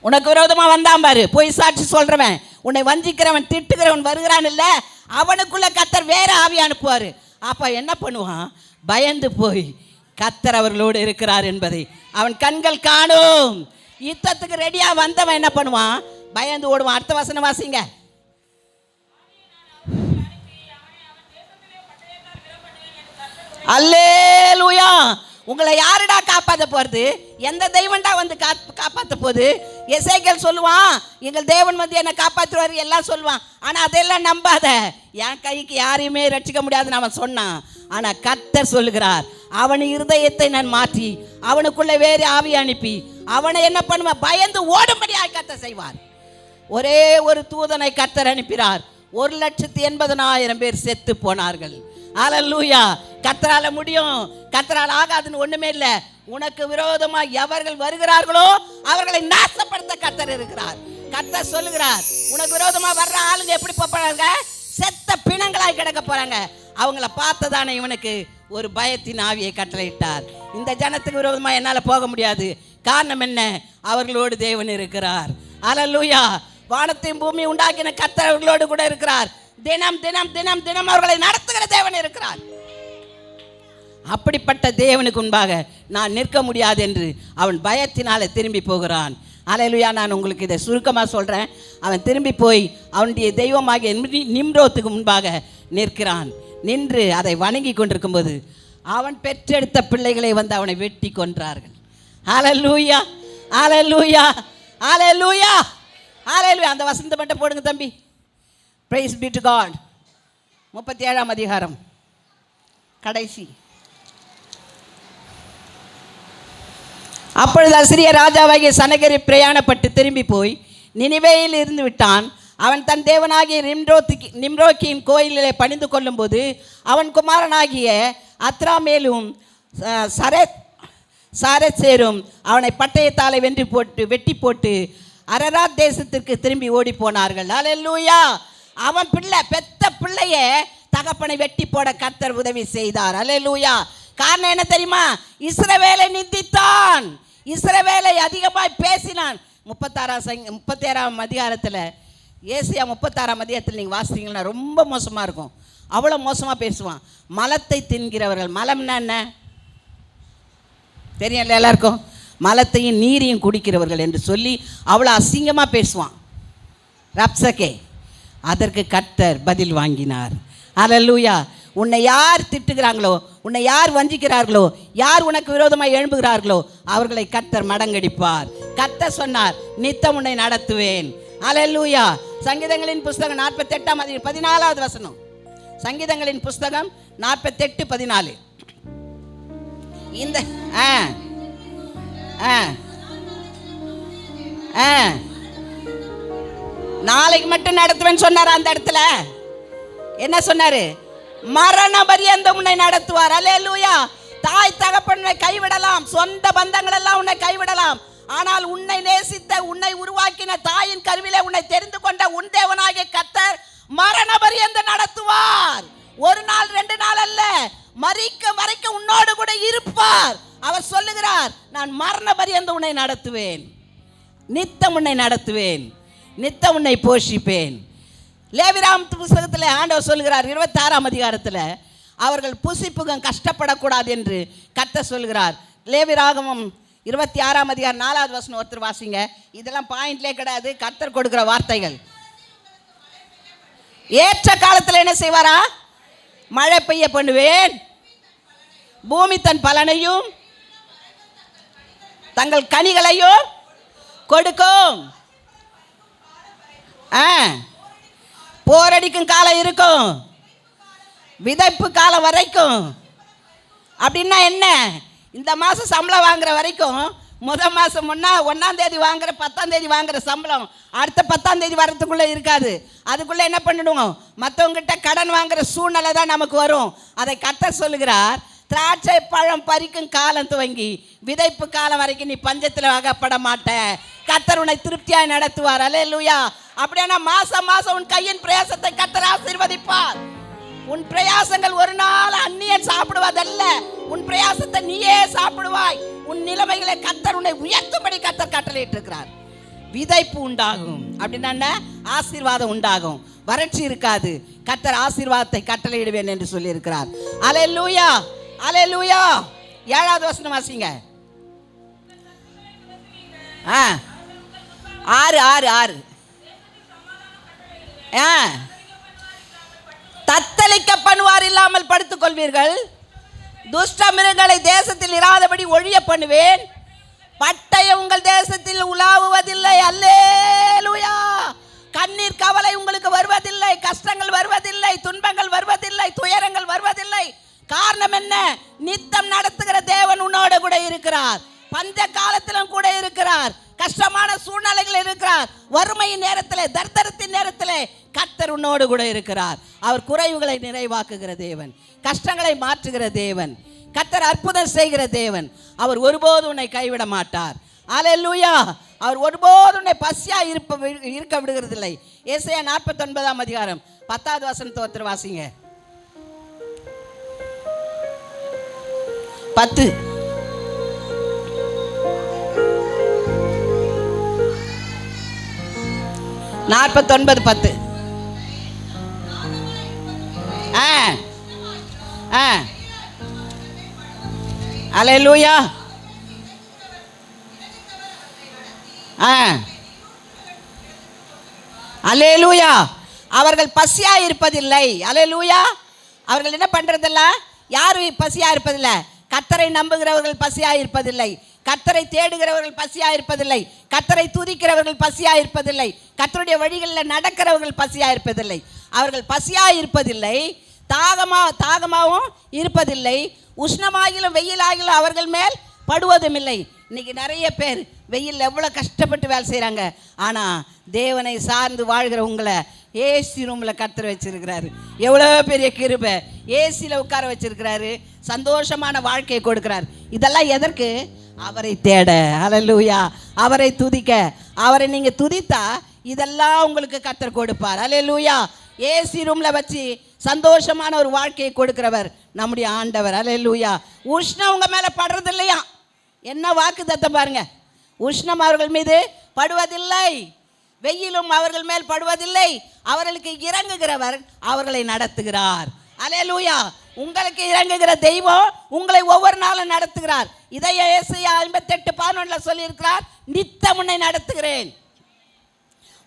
உனக்கு விரோதமா வந்தான் பாரு, போய் சாட்சி சொல்றவன், உன்னை வஞ்சிக்கிறவன், திட்டுகிறவன் வருகிறான் இல்ல, அவனுக்குள்ள கர்த்தர் வேற ஆவி அனுப்புவாரு. அப்ப என்ன பண்ணுவான்? பயந்து போய் கர்த்தர் அவர்களோடு இருக்கிறார் என்பதை அவன் கண்கள் காணும். யுத்தத்துக்கு ரெடியா வந்தவன் என்ன பண்ணுவான்? பயந்து ஓடுவான். அடுத்த வசனம் வாசிங்க. அல்லேலூயா. உங்களை யாருடா காப்பாற்ற போறது? எந்த தெய்வன்டா வந்து காப்பாற்ற போகுது? எசேக்கியேல் சொல்லுவான், எங்கள் தேவன் வந்து என்னை காப்பாற்றுவார் எல்லாம் சொல்லுவான். ஆனால் அதெல்லாம் நம்பாத, என் கைக்கு யாரையுமே ரட்சிக்க முடியாதுன்னு அவன் சொன்னான். ஆனால் கர்த்தர் சொல்லுகிறார், அவன் இருதயத்தை நான் மாற்றி அவனுக்குள்ளே வேறு ஆவி அனுப்பி அவனை என்ன பண்ணுவான்? பயந்து ஓடும்படியாக கர்த்தர் செய்வார். ஒரே ஒரு தூதனை கர்த்தர் அனுப்பினார், 1,80,000 பேர் செத்து போனார்கள். அல்லேலூயா. கர்த்தரால முடியும், கர்த்தரால் ஆகாதுன்னு ஒண்ணுமே இல்லை. உனக்கு விரோதமா எவர்கள் வருகிறார்களோ அவர்களை நாசப்படுத்த கர்த்தர் இருக்கிறார். கர்த்தர் சொல்லுகிறார், உனக்கு விரோதமா வர்ற ஆளுங்க எப்படி போறாங்க? செத்த பிணங்களாய் கிடக்க போறாங்க. அவங்கள பார்த்ததானே இவனுக்கு ஒரு பயத்தின் ஆவியை கட்டளையிட்டார். இந்த ஜனத்துக்கு விரோதமா என்னால போக முடியாது. காரணம் என்ன? அவர்களோடு தேவன் இருக்கிறார். அல்லேலூயா. வானத்தையும் பூமி உண்டாக்கின கர்த்தர் அவர்களோடு கூட இருக்கிறார். தினம் தினம் தினம் தினம் அவர்களை நடத்துகிற தேவன் இருக்கிறார். அப்படிப்பட்ட தேவனுக்கு முன்பாக நான் நிற்க முடியாது என்று அவன் பயத்தினால திரும்பி போகிறான். அல்லேலூயா. நான் உங்களுக்கு இதை சுருக்கமாக சொல்கிறேன். அவன் திரும்பி போய் அவனுடைய தெய்வமாகிய நிம்ரோத்துக்கு முன்பாக நிற்கிறான். நின்று அதை வணங்கி கொண்டிருக்கும்போது அவன் பெற்றெடுத்த பிள்ளைகளை வந்து அவனை வெட்டி கொன்றார்கள். அல்லேலூயா, அல்லேலூயா, அல்லேலூயா, அல்லேலூயா. அந்த வசனத்தை மட்டும் போடுங்க தம்பி. Praise be to God. 37ஆம் அதிகாரம் கடைசி. அப்பொழுது அசிரிய ராஜாவாகிய சனகரிப் பிரயாணப்பட்டு திரும்பி போய் நினிவேயில் இருந்து விட்டான். அவன் தன் தேவனாகிய நிம்ரோக்கின் கோயிலிலே பணிந்து கொள்ளும்போது அவன் குமாரனாகிய அத்ராமேலும் சாரசேரும் அவனை பட்டயத்தாலே வெட்டி போட்டு அரராத் தேசத்திற்கு திரும்பி ஓடி போனார்கள். அல்லேலூயா. அவன் பெத்த பிள்ளைய தகப்பனை வெட்டி போட கர்த்தர் உதவி செய்தார். அல்லேலூயா. காரணம் என்ன தெரியுமா? இஸ்ரவேலை நிந்தித்தான், இஸ்ரவேலை அதிகமாய் பேசினான். 36ஆம் அதிகாரத்தில், ஏசியா 36ஆம் அதிகாரத்தில் நீங்கள் வாசித்தீங்கன்னா ரொம்ப மோசமாக இருக்கும். அவ்வளோ மோசமாக பேசுவான். மலத்தை தின்கிறவர்கள், மலம்னா என்ன தெரியல எல்லாருக்கும்? மலத்தையும் நீரையும் குடிக்கிறவர்கள் என்று சொல்லி அவ்வளோ அசிங்கமாக பேசுவான் ரப்சகே. அதற்கு கர்த்தர் பதில் வாங்கினார். அல்லேலூயா. உன்னை யார் திட்டுகிறாங்களோ, உன்னை யார் வஞ்சிக்கிறார்களோ, யார் உனக்கு விரோதமாக எழும்புகிறார்களோ அவர்களை கர்த்தர் மடங்கடிப்பார். கர்த்தர் சொன்னார், நித்தம் உன்னை நடத்துவேன். அல்லேலூயா. சங்கீதங்களின் புஸ்தகம் 48ஆம் அதிகாரம் 14வது வசனம். சங்கீதங்களின் புஸ்தகம் 48:14. இந்த நாளைக்கு மட்டும் நடத்துவேன்னு சொன்னார். அந்த இடத்துல என்ன சொன்னாரு? மரண பரியந்தம் உன்னை நடத்துவார். அல்லேலூயா. தாய் தகப்பனை கைவிடலாம், சொந்த பந்தங்கள் எல்லாம் உன்னை கைவிடலாம். ஆனால் உன்னை நேசித்த, உன்னை உருவாக்கின தாயின் கருவிலே உன்னை தெரிந்து கொண்ட உன் தேவனாகிய கர்த்தர் மரண பரியந்தம் நடத்துவார். ஒரு நாள் 2 நாள் அல்ல, மரிக்க வரைக்கும் உன்னோடு கூட இருப்பார். அவர் சொல்லுகிறார், நான் மரண பரியந்தம் உன்னை நடத்துவேன், நித்தம் உன்னை நடத்துவேன், நித்தம் உன்னை போஷிப்பேன். லேவியராம் புஸ்தகத்தில் ஆண்டவர் சொல்லுகிறார் 26ஆம் அதிகாரத்தில், அவர்கள் புசிப்புகம் கஷ்டப்படக்கூடாது என்று கர்த்தர் சொல்கிறார். லேவியராகமம் 26ஆம் அதிகாரம் 4வது வசனம். ஒருத்தர் வாசிங்க. இதெல்லாம் பாயிண்ட்லே கிடையாது, கர்த்தர் கொடுக்கிற வார்த்தைகள். ஏற்ற காலத்தில் என்ன செய்வாரா? மழை பெய்ய பண்ணுவேன், பூமி தன் பலனையும் தங்கள் கனிகளையும் கொடுக்கும். போரடிக்கும் காலம் இருக்கும், விதைப்பு காலம் வரைக்கும். அப்படின்னா என்ன? இந்த மாதம் சம்பளம் வாங்குற வரைக்கும், முதல் மாதம் 1ஆம் தேதி வாங்குற 10ஆம் தேதி வாங்குற சம்பளம் அடுத்த 10ஆம் தேதி வரத்துக்குள்ளே இருக்காது. அதுக்குள்ளே என்ன பண்ணிடுவோம்? மற்றவங்ககிட்ட கடன் வாங்குற சூழ்நிலை தான் நமக்கு வரும். அதை கர்த்தர் சொல்லுகிறார், திராட்சை பழம் பறிக்கும் காலம் துவங்கி விதைப்பு காலம் வரைக்கும் நீ பஞ்சத்தில் அகப்பட மாட்ட. கர்த்தர் உன்னை திருப்தியாய் நடத்துவார். அல்லேலூயா. அப்படின்னா மாசம் மாசம் உன் கையின் பிரயாசத்தை கர்த்தர் ஆசீர்வதிப்பார். உன் பிரயாசங்கள் ஒரு நாள் அந்நியன் சாப்பிடுவதல்ல, உன் பிரயாசத்தை நீயே சாப்பிடுவாய். உன் நிலைமைகளை கர்த்தர் உன்னை உயர்த்தும்படி கர்த்தர் கட்டளையிட்டு இருக்கிறார். விதைப்பு உண்டாகும். அப்படின்னா ஆசீர்வாதம் உண்டாகும், வறட்சி இருக்காது. கர்த்தர் ஆசீர்வாதத்தை கட்டளையிடுவேன் என்று சொல்லி இருக்கிறார். அல்லேலூயா. அல்லேலூயா. 7வது வசனம் வாசிங்க. 6 தத்தளிக்க பண்ணுவார் இல்லாமல் படுத்துக் கொள்வீர்கள். துஷ்ட மிருகங்களை தேசத்தில் இராதபடி ஒழிய பண்ணுவேன். பட்டயம் உங்கள் தேசத்தில் உலாவுவதில்லை. அல்லேலூயா. கண்ணீர் கவலை உங்களுக்கு வருவதில்லை, கஷ்டங்கள் வருவதில்லை, துன்பங்கள் வருவதில்லை, துயரங்கள் வருவதில்லை. காரணம் என்ன? நித்தம் நடத்துகிற தேவன் உன்னோட கூட இருக்கிறார். பஞ்ச காலத்திலும் கூட இருக்கிறார், கஷ்டமான சூழ்நிலைகள் இருக்கிறார், வறுமையின் நேரத்தில், தர்தரத்தின் நேரத்தில் கர்த்தர் உன்னோடு கூட இருக்கிறார். அவர் குறைவுகளை நிறைவாக்குகிற தேவன், கஷ்டங்களை மாற்றுகிற தேவன், கர்த்தர் அற்புதம் செய்கிற தேவன். அவர் ஒருபோது உன்னை கைவிட மாட்டார். அல்லேலூயா. அவர் ஒருபோது உன்னை பசியா இருக்க விடுகிறதில்லை. ஏசாயா 49ஆம் அதிகாரம் 10வது வசனத்தை ஒருத்தர் வாசிங்க. 10. அல்லேலூயா. அல்லேலூயா. அவர்கள் பசியா இருப்பதில்லை. அல்லேலூயா. அவர்கள் என்ன பண்றதில்ல? யாரும் பசியா இருப்பதில்லை. கர்த்தரை நம்புகிறவர்கள் பசியா இருப்பதில்லை, கர்த்தரை தேடுகிறவர்கள் பசியா இருப்பதில்லை, கர்த்தரை துதிக்கிறவர்கள் பசியா இருப்பதில்லை, கர்த்தருடைய வழிகளில் நடக்கிறவர்கள் பசியா இருப்பதில்லை. அவர்கள் பசியா இருப்பதில்லை, தாகமாகவும் இருப்பதில்லை, உஷ்ணமாகிலும் வெயிலாகிலும் அவர்கள் மேல் படுவதும் இல்லை. இன்னைக்கு நிறைய பேர் வெயில் எவ்வளோ கஷ்டப்பட்டு வேலை செய்கிறாங்க. ஆனால் தேவனை சார்ந்து வாழ்கிற உங்களை ஏசி ரூமில் கர்த்தர் வச்சிருக்கிறாரு. எவ்வளோ பெரிய கிருபை! ஏசியில் உட்கார வச்சிருக்கிறாரு, சந்தோஷமான வாழ்க்கையை கொடுக்கிறார். இதெல்லாம் எதற்கு? அவரை தேட, ஹல்லேலூயா, அவரை துதிக்க. அவரை நீங்கள் துதித்தா இதெல்லாம் உங்களுக்கு கர்த்தர் கொடுப்பார். ஹல்லேலூயா. ஏசி ரூமில் வச்சு சந்தோஷமான ஒரு வாழ்க்கையை கொடுக்கிறவர் நம்முடைய ஆண்டவர். ஹல்லேலூயா. உஷ்ணம் உங்கள் மேலே படுறது இல்லையா? என்ன வாக்கு தத்தம் பாருங்க. உஷ்ணம் அவர்கள் மீது படுவதில்லை, வெயிலும் அவர்கள் மேல் படுவதில்லை. அவர்களுக்கு இறங்குகிறவர் அவர்களை நடத்துகிறார். ஹல்லேலூயா. உங்களுக்கு இறங்குகிற தெய்வம் உங்களை ஒவ்வொரு நாளும் நடத்துகிறார். இதை ஏசாயா 58:11 சொல்லியிருக்கிறார். நித்தம் உன்னை நடத்துகிறேன்.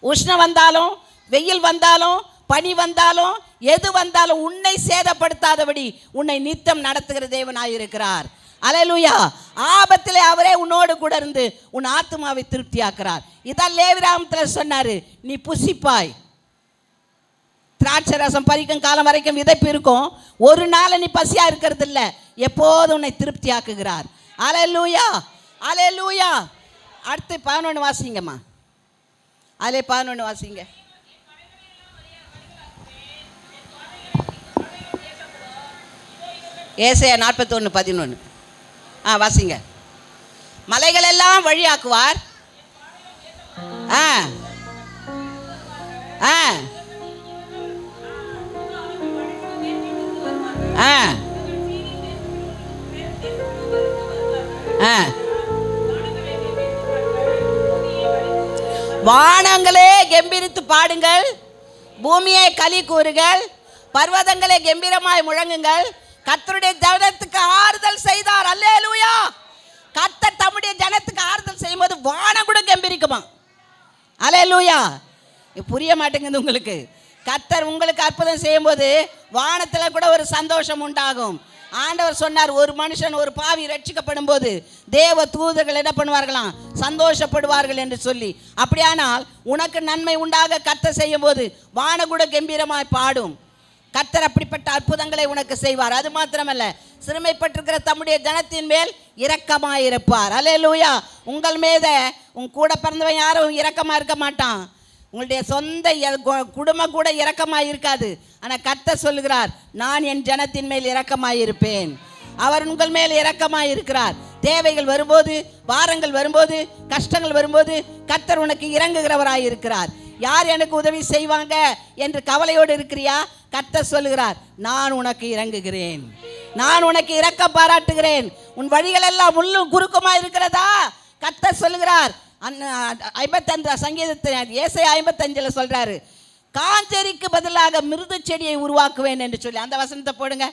உஷ்ணம் வந்தாலும், வெயில் வந்தாலும், பனி வந்தாலும், எது வந்தாலும் உன்னை சேதப்படுத்தாதபடி உன்னை நித்தம் நடத்துகிற தேவனாயிருக்கிறார். ஹல்லேலூயா. ஆபத்திலே அவரே உன்னோடு கூட இருந்து உன் ஆத்துமாவை திருப்தியாக்குறார். இதான் லேவியராகமத்தில் சொன்னாரு, நீ புசிப்பாய். திராட்சை ரசம் பறிக்கும் காலம் வரைக்கும் விதைப்பு இருக்கும். ஒரு நாள் நீ பசியா இருக்கிறது இல்லை, எப்போதும் உன்னை திருப்தியாக்குகிறார். ஹல்லேலூயா, ஹல்லேலூயா. அடுத்து 11 வாசிங்கம்மா. அதிலே 11 வாசிங்க. ஏசாயா 41:11 வாசிங்க. மலைகள் எல்லாம் வழியாக்குவார். ஆ ஆ ஆ ஆ வானங்களே கெம்பீரித்து பாடுங்கள், பூமியை களி கூறுங்கள், பர்வதங்களே கம்பீரமாய் முழங்குங்கள். கர்த்தருடைய ஜனத்துக்கு ஆறுதல் செய்தார். அல்லேலூயா. கர்த்தர் தம்முடைய ஜனத்துக்கு ஆறுதல் செய்யும் போது வானம் கூட கம்பீரிக்குமா? அல்லேலூயா. புரிய மாட்டேங்குது உங்களுக்கு. கர்த்தர் உங்களுக்கு அற்புதம் செய்யும் போது வானத்தில் கூட ஒரு சந்தோஷம் உண்டாகும். ஆண்டவர் சொன்னார், ஒரு மனுஷன், ஒரு பாவி ரட்சிக்கப்படும் போது தேவ தூதர்கள் என்ன பண்ணுவார்களாம்? சந்தோஷப்படுவார்கள் என்று சொல்லி. அப்படியானால் உனக்கு நன்மை உண்டாக கர்த்தர் செய்யும் போது வானம் கூட கம்பீரமாய் பாடும். கர்த்தர் அப்படிப்பட்ட அற்புதங்களை உனக்கு செய்வார். அது மாத்திரமல்ல, சிறுமைப்பட்டிருக்கிற தம்முடைய ஜனத்தின் மேல் இரக்கமாயிருப்பார். அல்லேலூயா. உங்கள் மீத உன் கூட பிறந்தவன் யாரும் இரக்கமாக இருக்க மாட்டான். உங்களுடைய சொந்த குடும்பம் கூட இரக்கமாக இருக்காது. ஆனால் கர்த்தர் சொல்லுகிறார், நான் என் ஜனத்தின் மேல் இரக்கமாயிருப்பேன். அவர் உங்கள் மேல் இரக்கமாக இருக்கிறார். தேவைகள் வரும்போது, வாரங்கள் வரும்போது, கஷ்டங்கள் வரும்போது கர்த்தர் உனக்கு இறங்குகிறவராய் இருக்கிறார். யார் எனக்கு உதவி செய்வாங்க என்று கவலையோடு இருக்கிறியா? கர்த்தர் சொல்லுகிறார், நான் உனக்கு இறங்குகிறேன், நான் உனக்கு இரக்கம் பாராட்டுகிறேன். உன் வழிகள் எல்லாம் முள்ளும் குறுக்குமா இருக்கிறதா? கர்த்தர் சொல்லுகிறார். 55 சங்கீதத்தில் ஏசாயா 55 சொல்றாரு, காஞ்சரிக்கு பதிலாக மிருது செடியை உருவாக்குவேன் என்று சொல்லி. அந்த வசனத்தை போடுங்க.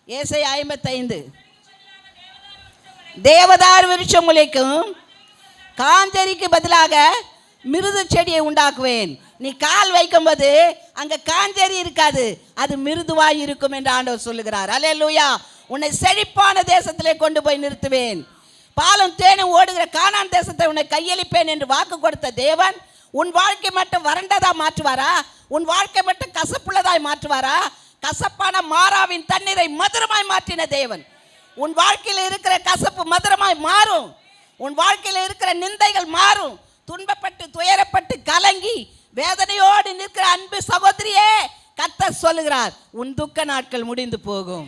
ஏசாயா 55. தேவதாரு விருட்சம் முளைக்கும், காஞ்சரிக்கு பதிலாக மிருது செடியை உண்டாக்குவேன். நீ கால் வைக்கும்போது அங்க காஞ்சேரி இருக்காது, அது மிருதுவாய் இருக்கும் என்று ஆண்டவர் சொல்லுகிறார். அல்லேலூயா. உன்னை செழிப்பான தேசத்திலே கொண்டு போய் நிறுத்துவேன். பாலும் தேனும் ஓடுகிற கானான் தேசத்தை உன்னை கையளிப்பேன் என்று வாக்கு கொடுத்த தேவன் உன் வாழ்க்கை மட்டும் வறண்டதா மாற்றுவாரா? உன் வாழ்க்கை மட்டும் கசப்புள்ளதாய் மாற்றுவாரா? கசப்பான மாறாவின் தண்ணீரை மதுரமாய் மாற்றின தேவன் உன் வாழ்க்கையில் இருக்கிற கசப்பு மதுரமாய் மாறும். உன் வாழ்க்கையில் இருக்கிற நிந்தைகள் மாறும். துன்பப்பட்டு துயரப்பட்டு கலங்கி வேதனையோடு நிற்கிற அன்பு சகோதரியே, கர்த்தர் சொல்லுகிறார், உன் துக்க நாட்கள் முடிந்து போகும்.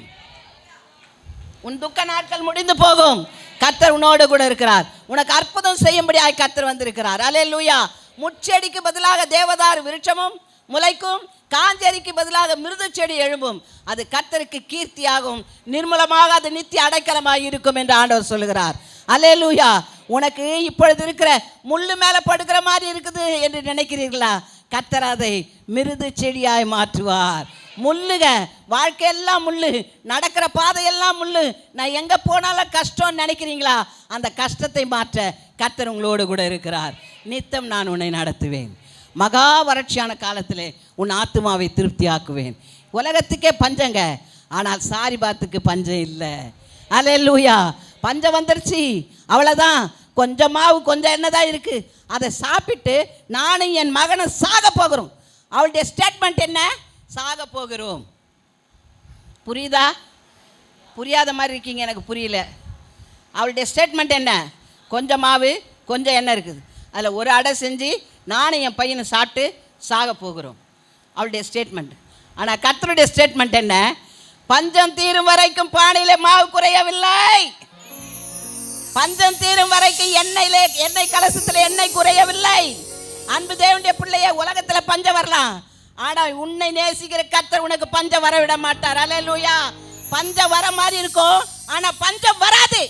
உன் துக்க நாட்கள் முடிந்து போகும். கர்த்தர் உன்னோடு கூட இருக்கிறார். உனக்கு அற்புதம் செய்யும்படியாய் கர்த்தர் வந்திருக்கிறார். அல்லேலூயா. முச்செடிக்கு பதிலாக தேவதாரு விருட்சமும் முளைக்கும், காஞ்சேரிக்கு பதிலாக மிருது செடி எழும்பும். அது கர்த்தருக்கு கீர்த்தியாகும், நிர்மலமாக அது நித்திய அடைக்கலமாக இருக்கும் என்று ஆண்டவர் சொல்லுகிறார். அல்லேலூயா. உனக்கு இப்பொழுது இருக்கிற முள்ளு மேலே படுக்கிற மாதிரி இருக்குது என்று நினைக்கிறீர்களா? கர்த்தர் அதை மிருது செடியாய் மாற்றுவார். முள்ளுக, வாழ்க்கையெல்லாம் முள்ளு, நடக்கிற பாதையெல்லாம் முள்ளு, நான் எங்கே போனாலும் கஷ்டம்னு நினைக்கிறீங்களா? அந்த கஷ்டத்தை மாற்ற கர்த்தர் உங்களோடு கூட இருக்கிறார். நித்தம் நான் உன்னை நடத்துவேன். மகா வறட்சியான காலத்திலே உன் ஆத்துமாவை திருப்தியாக்குவேன். உலகத்துக்கே பஞ்சங்க, ஆனால் சாரிபாத்துக்கு பஞ்சம் இல்லை. அல்லேலூயா. பஞ்சம் வந்துருச்சு, அவ்வளோதான். கொஞ்சம் மாவு கொஞ்சம் என்னதான் இருக்கு, அதை சாப்பிட்டு நானும் என் மகனும் சாக போகிறோம். அவளுடைய ஸ்டேட்மெண்ட் என்ன? சாக போகிறோம். புரியுதா? புரியாத மாதிரி இருக்கீங்க, எனக்கு புரியல. அவளுடைய ஸ்டேட்மெண்ட் என்ன? கொஞ்சம் மாவு கொஞ்சம் எண்ணெய் இருக்குது, அதில் ஒரு அடை செஞ்சு நானும் என் பையனை சாப்பிட்டு சாக போகிறோம். அவளுடைய ஸ்டேட்மெண்ட். ஆனால் கர்த்தருடைய ஸ்டேட்மெண்ட் என்ன? பஞ்சம் தீரும் வரைக்கும் பானையில் மாவு குறையவில்லை. பஞ்சம் தீரும் வரைக்கும் எண்ணெய் கலசத்தில் எண்ணெய் குறையவில்லை. அன்பு தேவனுடைய பிள்ளைய, உலகத்துல பஞ்சம் வரலாம், ஆனா உன்னை நேசிக்கிற கர்த்தர் உனக்கு பஞ்சம் வர விட மாட்டார். அல்லேலூயா. பஞ்சம் வர மாதிரி இருக்கும், ஆனா பஞ்சம் வராது.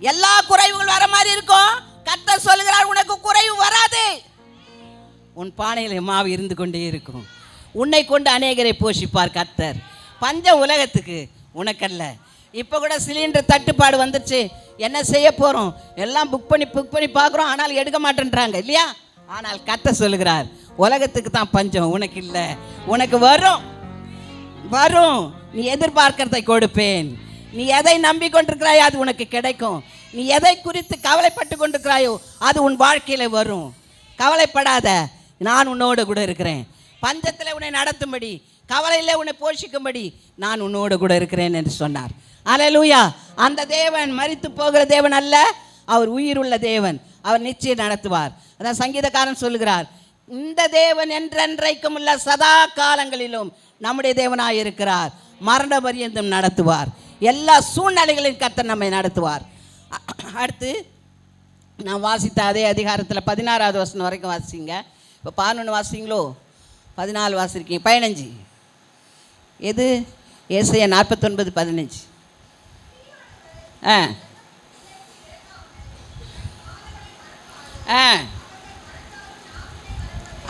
எல்லா குறைவுகள் வர மாதிரி இருக்கும், கர்த்தர் சொல்லுகிறார் உனக்கு குறைவு வராது. உன் பானையில மாவு இருந்து கொண்டே இருக்கும். உன்னை கொண்டு அநேகரை போஷிப்பார் கர்த்தர். பஞ்சம் உலகத்துக்கு, உனக்கல்ல. இப்போ கூட சிலிண்டர் தட்டுப்பாடு வந்துச்சு, என்ன செய்ய போகிறோம்? எல்லாம் புக் பண்ணி பார்க்குறோம், ஆனால் எடுக்க மாட்டேன்றாங்க இல்லையா? ஆனால் கர்த்தர் சொல்லுகிறார் உலகத்துக்கு தான் பஞ்சம், உனக்கு இல்லை. உனக்கு வரும். நீ எதிர்பார்க்கிறதை கொடுப்பேன். நீ எதை நம்பிக்கொண்டிருக்கிறாயோ அது உனக்கு கிடைக்கும். நீ எதை குறித்து கவலைப்பட்டு கொண்டிருக்கிறாயோ அது உன் வாழ்க்கையில் வரும். கவலைப்படாத, நான் உன்னோடு கூட இருக்கிறேன். பஞ்சத்தில் உன்னை நடத்தும்படி, கவலையில் உன்னை போஷிக்கும்படி நான் உன்னோடு கூட இருக்கிறேன் என்று சொன்னார். அல்லேலூயா. அந்த தேவன் மரித்து போகிற தேவன் அல்ல, அவர் உயிருள்ள தேவன். அவர் நிச்சயம் நடத்துவார். அதான் சங்கீதக்காரன் சொல்லுகிறார், இந்த தேவன் என்றென்றைக்கும் உள்ள சதா காலங்களிலும் நம்முடைய தேவனாய் இருக்கிறார். மரண பரியந்தம் நடத்துவார். எல்லா சூழ்நிலைகளின் கர்த்தர் நம்மை நடத்துவார். அடுத்து நான் வாசித்த அதே அதிகாரத்தில் 16வது வசனம் வரைக்கும் வாசிங்க. இப்போ 11 வாசிங்களோ, 14 வாசிருக்கீங்க, 15. எது? ஏசாயா 49:15.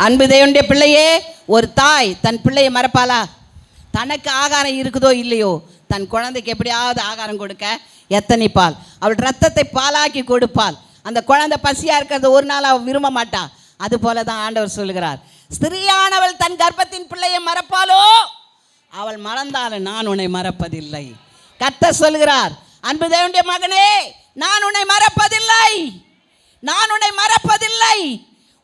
அன்பு தேவனுடைய பிள்ளையே, ஒரு தாய் தன் பிள்ளையை மறப்பாளா? தனக்கு ஆகாரம் இருக்குதோ இல்லையோ, தன் குழந்தைக்கு எப்படியாவது ஆகாரம் கொடுக்க எத்தனைப்பாள். அவள் ரத்தத்தை பாலாக்கி கொடுப்பாள். அந்த குழந்தை பசியாக இருக்கிறத ஒரு நாள் அவள் விரும்ப மாட்டாள். அது போல தான் ஆண்டவர் சொல்லுகிறார், ஸ்திரீயானவள் தன் கர்ப்பத்தின் பிள்ளையை மறப்பாளோ, அவள் மறந்தாலும் நான் உன்னை மறப்பதில்லை. கர்த்தர் சொல்லுகிறார், அன்பு தேவனுடைய மகனே, நான் உன்னை மறப்பதில்லை.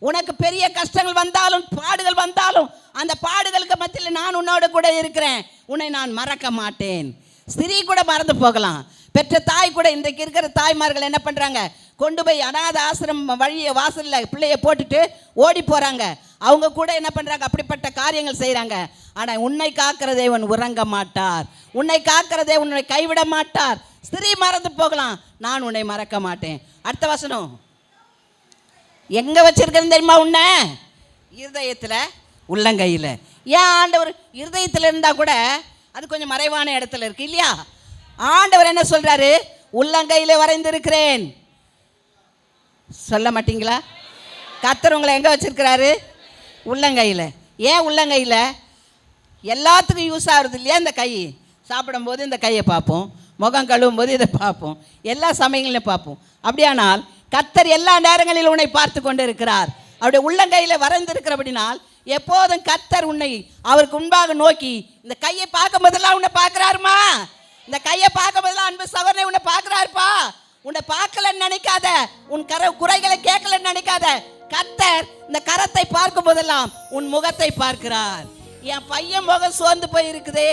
உனக்கு பெரிய கஷ்டங்கள் வந்தாலும், பாடுகள் வந்தாலும், அந்த பாடுகளுக்கு மத்தியில் நான் உன்னோட கூட இருக்கிறேன். உன்னை நான் மறக்க மாட்டேன். ஸ்திரீ கூட மறந்து போகலாம், பெற்ற தாய் கூட. இன்றைக்கு இருக்கிற தாய்மார்கள் என்ன பண்ணுறாங்க? கொண்டு போய் அநாத ஆசிரமம் வழியை வாசலில் பிள்ளையை போட்டுட்டு ஓடி போகிறாங்க. அவங்க கூட என்ன பண்ணுறாங்க? அப்படிப்பட்ட காரியங்கள் செய்கிறாங்க. ஆனால் உன்னை காக்கிற தேவன் உறங்க மாட்டார். உன்னை காக்கிற தேவன் உன்னை கைவிட மாட்டார். ஸ்திரீ மறந்து போகலாம், நான் உன்னை மறக்க மாட்டேன். அடுத்த வசனம் எங்கே வச்சிருக்கிறேன்னு தெரியுமா? உன்னை இருதயத்தில், உள்ளங்கையில். ஏன் ஆண்டவர் இருதயத்தில் இருந்தால் கூட அது கொஞ்சம் மறைவான இடத்துல இருக்கு இல்லையா? ஆண்டவர் என்ன சொல்கிறாரு? உள்ளங்கையில் வரைந்திருக்கிறேன். சொல்ல மாட்டீங்களா? கர்த்தர் உங்களை எங்கே வச்சிருக்கிறாரு? உள்ளங்கையில். ஏன் உள்ளங்கையில்? எல்லாத்துக்கும் யூஸ் ஆகுறது இல்லையா? இந்த கை சாப்பிடும்போது இந்த கையை பார்ப்போம், முகம் கழுவும் போது இதை பார்ப்போம், எல்லா சமயங்களையும் பார்ப்போம். அப்படியானால் கர்த்தர் எல்லா நேரங்களிலும் உன்னை பார்த்து கொண்டு இருக்கிறார். அவருடைய உள்ளங்கையில் வரைந்திருக்கிறபடினால் எப்போதும் கர்த்தர் உன்னை அவருக்கு முன்பாக நோக்கி இந்த கையை பார்க்கும் போதெல்லாம் உன்னை பார்க்குறாருமா. இந்த கையை பார்க்கும் போதெல்லாம் அன்பு சகோதரனை உன்னை பார்க்குறாருப்பா. உன்னை பார்க்கலன்னு நினைக்காத, உன் குறைகளை கேட்கலன்னு நினைக்காத. கர்த்தர் இந்த கரத்தை பார்க்கும் போதெல்லாம் உன் முகத்தை பார்க்கிறார். என் பையன் முகம் சோர்ந்து போய் இருக்குதே,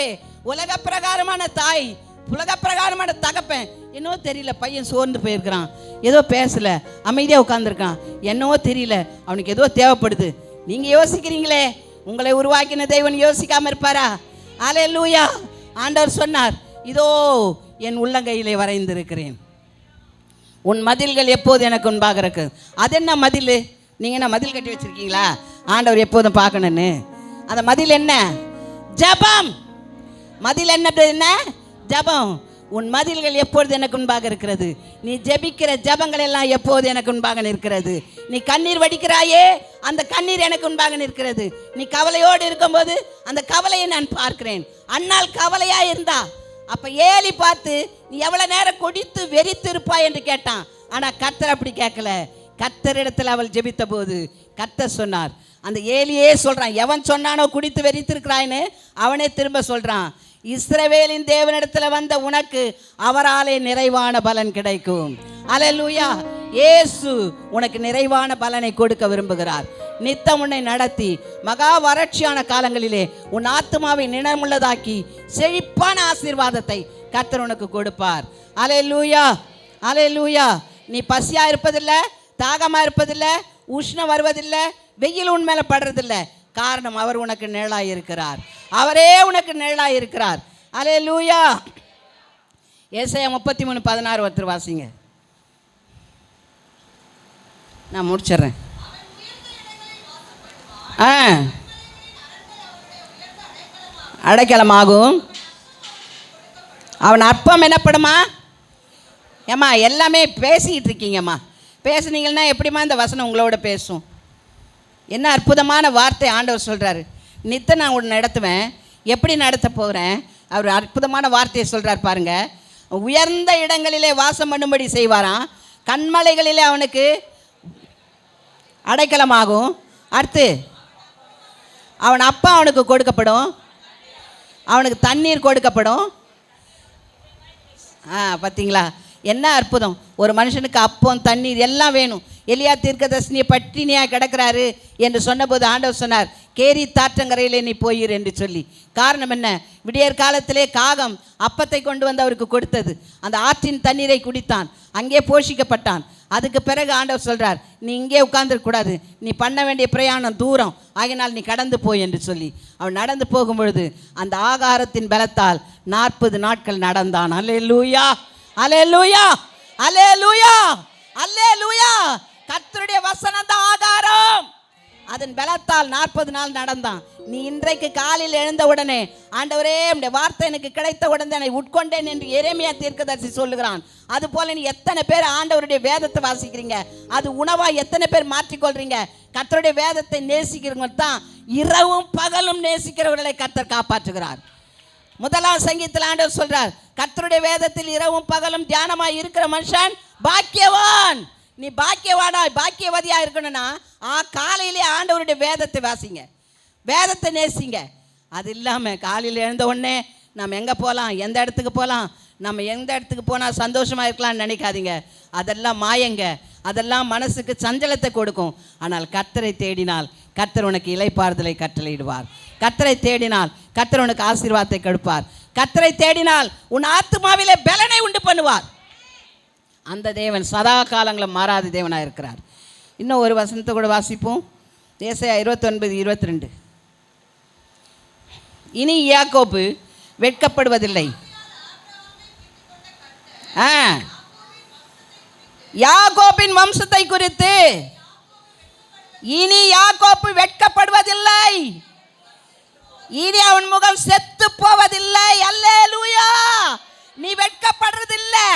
உலக பிரகாரமான தாய், உலக பிரகாரமான தகப்பன், என்னவோ தெரியல, பையன் சோர்ந்து போயிருக்கிறான், ஏதோ பேசல, அமைதியாக உட்காந்துருக்கான், என்னவோ தெரியல, அவனுக்கு ஏதோ தேவைப்படுது. நீங்கள் யோசிக்கிறீங்களே, உங்களை உருவாக்கின தேவன் யோசிக்காமல் இருப்பாரா? அல்லேலூயா. ஆண்டவர் சொன்னார், இதோ என் உள்ளங்கையிலே வரைந்திருக்கிறேன். உன் மதில்கள் எப்போது எனக்கு முன்பாக இருக்கு. அது என்ன மதில்? நீங்கள் என்ன மதில் கட்டி வச்சிருக்கீங்களா? ஆண்டவர் எப்போதும் பார்க்கணுன்னு. அந்த மதில் என்ன? ஜபம். மதில் என்ன? ஜபம். உன் மதில்கள் எப்பொழுது எனக்கு முன்பாக இருக்கிறது. நீ ஜெபிக்கிற ஜபங்கள் எல்லாம் எப்போது எனக்கு முன்பாக நிற்கிறது. நீ கண்ணீர் வடிக்கிறாயே, அந்த கண்ணீர் எனக்கு முன்பாக நிற்கிறது. நீ கவலையோடு இருக்கும்போது அந்த கவலையை நான் பார்க்கிறேன். அன்னால் கவலையா இருந்தா அப்ப ஏலி பார்த்து நீ எவ்வளவு நேரம் குடித்து வெறித்து இருப்பாய் என்று கேட்டான். ஆனா கர்த்தர் அப்படி கேட்கல. கர்த்தரிடத்தில் அவள் ஜெபித்த போது கர்த்தர் சொன்னார். அந்த ஏலியே சொல்றான், எவன் சொன்னானோ குடித்து வெறித்து இருக்கிறான்னு அவனே திரும்ப சொல்றான், இஸ்ரவேலின் தேவனிடத்தில் வந்த உனக்கு அவராலே நிறைவான பலன் கிடைக்கும். அல்லேலூயா. இயேசு உனக்கு நிறைவான பலனை கொடுக்க விரும்புகிறார். நித்தம் உன்னை நடத்தி மகா வறட்சியான காலங்களிலே உன் ஆத்துமாவை நினைவுள்ளதாக்கி செழிப்பான ஆசீர்வாதத்தை கர்த்தர் உனக்கு கொடுப்பார். அல்லேலூயா, அல்லேலூயா. நீ பசியா இருப்பதில்லை, தாகமா இருப்பதில்லை, உஷ்ணம் வருவதில்லை, வெயில் உன் மேலே படுறதில்லை. காரணம், அவர் உனக்கு நிழலாய் இருக்கிறார். அவரே உனக்கு நிழலாய் இருக்கிறார். அல்லேலூயா. ஏசாயா 33:16 ஒருத்தர் வாசிங்க. நான் முடிச்சிட்றேன். அடைக்கலமாகும், அவன் அற்பம் என்னப்படுமா? ஏம்மா எல்லாமே பேசிக்கிட்டு இருக்கீங்கம்மா. பேசுனீங்கன்னா எப்படிம்மா இந்த வசனம் உங்களோட பேசும்? என்ன அற்புதமான வார்த்தை ஆண்டவர் சொல்கிறாரு. நித்த நான் உன்னை நடத்துவேன், எப்படி நடத்த போகிறேன்? அவர் அற்புதமான வார்த்தையை சொல்கிறார் பாருங்க. உயர்ந்த இடங்களிலே வாசம் பண்ணும்படி செய்வாராம், கண்மலைகளிலே அவனுக்கு அடைக்கலமாகும். அடுத்து அவன் அப்பா அவனுக்கு கொடுக்கப்படும், அவனுக்கு தண்ணீர் கொடுக்கப்படும். பார்த்தீங்களா என்ன அற்புதம்! ஒரு மனுஷனுக்கு அப்பம் தண்ணீர் எல்லாம் வேணும். எலியா தீர்க்கதரிசியை பட்டினியாக கிடக்கிறாரு என்று சொன்னபோது ஆண்டவர் சொன்னார், கேரி தாற்றங்கரையிலே நீ போயிரு என்று சொல்லி. காரணம் என்ன? விடியற் காலத்திலே காகம் அப்பத்தை கொண்டு வந்து அவருக்கு கொடுத்தது. அந்த ஆற்றின் தண்ணீரை குடித்தான், அங்கே போஷிக்கப்பட்டான். அதுக்கு பிறகு ஆண்டவர் சொல்கிறார், நீ இங்கே உட்கார்ந்துருக்கூடாது, நீ பண்ண வேண்டிய பிரயாணம் தூரம், ஆகினால் நீ கடந்து போய் என்று சொல்லி அவன் நடந்து போகும்பொழுது அந்த ஆகாரத்தின் பலத்தால் 40 நாட்கள் நடந்தான். அல்லேலூயா, அல்லேலூயா, அல்லேலூயா, அல்லேலூயா. கர்த்தருடைய வசனம் தான் ஆகாரம். அதன் பலத்தால் 40 நாள் நடந்தான். நீ இன்றைக்கு காலையில் எழுந்த உடனே, ஆண்டவரே உம்முடைய வார்த்தை எனக்கு கிடைத்த உடனே என்னை உட்கொண்டேன் என்று எரேமியா தீர்க்கதரிசி சொல்லுகிறான். அதுபோல நீ எத்தனை பேர் ஆண்டவருடைய வேதத்தை வாசிக்கிறீங்க? அது உணவா எத்தனை பேர் மாற்றிக்கொள்றீங்க? கர்த்தருடைய வேதத்தை நேசிக்கிறவங்க தான் இரவும் பகலும் நேசிக்கிறவர்களை கர்த்தர் காப்பாற்றுகிறார். 1 சங்கீதத்தில் ஆண்டவர் சொல்றார், கர்த்தருடைய வேதத்தில் இரவும் பகலும் தியானமாய் இருக்கிற மனுஷன் பாக்கியவான். நீ பாக்கியவதியா இருக்கணும்னா காலையிலே ஆண்டவருடைய வேதத்தை வாசிங்க, வேதத்தை நேசிங்க. அது இல்லாமல் காலையில் எழுந்த உடனே நம்ம எங்கே போகலாம், எந்த இடத்துக்கு போகலாம், நம்ம எந்த இடத்துக்கு போனால் சந்தோஷமாக இருக்கலாம்னு நினைக்காதீங்க. அதெல்லாம் மாயங்க, அதெல்லாம் மனசுக்கு சஞ்சலத்தை கொடுக்கும். ஆனால் கர்த்தரை தேடினால் கர்த்தர் உனக்கு இளைப்பாறுதலை கட்டளையிடுவார். கர்த்தரை தேடினால் கர்த்தர் உனக்கு ஆசீர்வாதத்தை கொடுப்பார். கர்த்தரை தேடினால் உன் ஆத்துமாவிலே பலனை உண்டு பண்ணுவார். அந்த தேவன் சதா காலங்களும் மாறாத தேவனாக இருக்கிறார். இன்னும் ஒரு வசனத்தை கூட வாசிப்போம். ஏசாயா 29:22. இனி யாக்கோபு வெட்கப்படுவதில்லை. யாக்கோபின் வம்சத்தை குறித்து இனி யாக்கோபு வெட்கப்படுவதில்லை, இனி அவன் முகம் செத்து போவதில்லை. அல்லேலூயா. நீ வெட்கப்படுறதில்லை.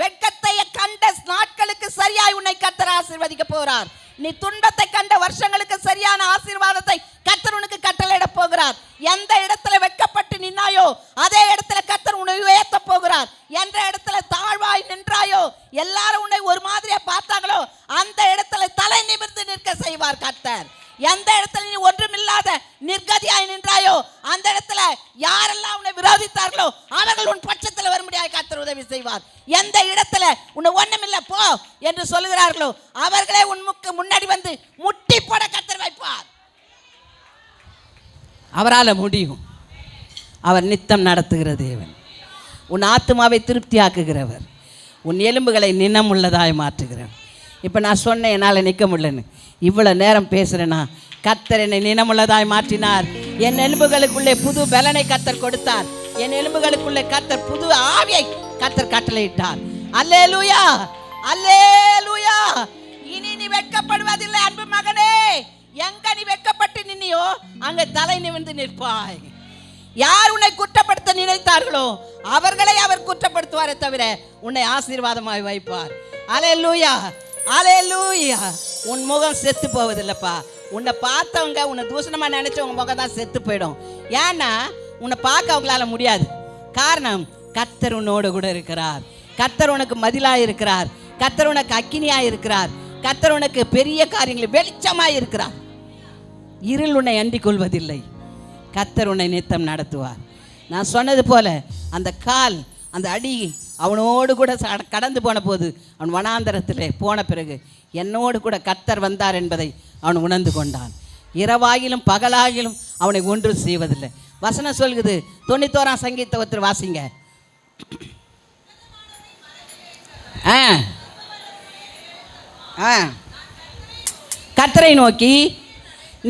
வெட்கத்தை கண்ட நாட்களுக்கு சரியாய் உன்னை கர்த்தர் ஆசீர்வதிக்க போகிறார். நீ துன்பத்தை கண்ட வருஷங்களுக்கு சரியான ஆசீர்வாதத்தை கர்த்தர் உனக்கு கட்டளையிட போகிறார். எந்த இடத்துல வெட்கப்பட்டு நின்னாயோ அதே இடத்துல கர்த்தர் உன்னை உயர்த்த போகிறார். எந்த இடத்துல தாழ்வாய் நின்றாயோ, எல்லாரும் உன்னை ஒரு மாதிரியா பார்த்தாங்களோ அந்த இடத்துல தலை நிமிர்ந்து நிற்க செய்வார் கர்த்தர். எந்த இடத்துல நீ ஒன்றுமில்லாத நிர்கதியாய் நின்றாயோ அந்த இடத்துல யாரெல்லாம் உன்னை விரோதித்தார்களோ அவர்கள் உன் பட்சத்தில் வரும்படியாக கர்த்தர் உதவி செய்வார். எந்த இடத்துல உன்னை ஒண்ணுமில்லை போ என்று சொல்லுகிறார்களோ அவர்களே உன் முன்னாடி வந்து முட்டி போட கர்த்தர் வைப்பார். அவரால் முடியும். அவர் நித்தம் நடத்துகிற தேவன். உன் ஆத்துமாவை திருப்தியாக்குகிறவர், உன் எலும்புகளை நினமுள்ளதாய் மாற்றுகிறவர். இப்போ நான் சொன்னேன் என்னால் நிற்க முடியலன்னு, இவ்வளோ நேரம் பேசுகிறேன்னா கர்த்தர் என்னை நினமுள்ளதாய் மாற்றினார். என் எலும்புகளுக்குள்ளே புது பலனை கர்த்தர் கொடுத்தார். என் எலும்புகளுக்குள்ளே கர்த்தர் புது ஆவியை கர்த்தர் கட்டளையிட்டார். அல்லேலூயா, அல்லேலூயா. இனி நீ வெட்கப்படுவதில்லை அன்பு மகனே. எங்க நீ வெட்கப்பட்டு நின்னியோ அங்க தலை நிமிர்ந்து நிற்பாய். யார் உன்னை குற்றப்படுத்த நினைத்தார்களோ அவர்களை அவர் குற்றப்படுத்துவாரே தவிர உன்னை ஆசீர்வாதமாய் வைப்பார். அல்லேலூயா, அல்லேலூயா. உன் முகம் செத்து போவதில்லைப்பா. உன்னை பார்த்தவங்க உன்னை தூஷணமா நினைச்சவங்க முகம் தான் செத்து போயிடும். ஏன்னா உன்னை பார்க்க அவங்களால முடியாது. காரணம், கர்த்தர் உன்னோடு கூட இருக்கிறார். கர்த்தர் உனக்கு மதிலாக இருக்கிறார். கர்த்தர் உனக்கு அக்கினியாக இருக்கிறார். கர்த்தர் உனக்கு பெரிய காரியங்கள் வெளிச்சமாய் இருக்கிறார். இருள் உன்னை அண்டிக் கொள்வதில்லை. கர்த்தர் உன்னை நித்தம் நடத்துவார். நான் சொன்னது போல அந்த கால், அந்த அடி அவனோடு கூட கடந்து போன போது அவன் வனாந்தரத்தில் போன பிறகு என்னோடு கூட கர்த்தர் வந்தார் என்பதை அவன் உணர்ந்து கொண்டான். இரவாகிலும் பகலாகிலும் அவனை ஒன்று செய்வதில்லை. வசனம் சொல்குது. 91 சங்கீதத்தை வாசிங்க. கர்த்தரை நோக்கி,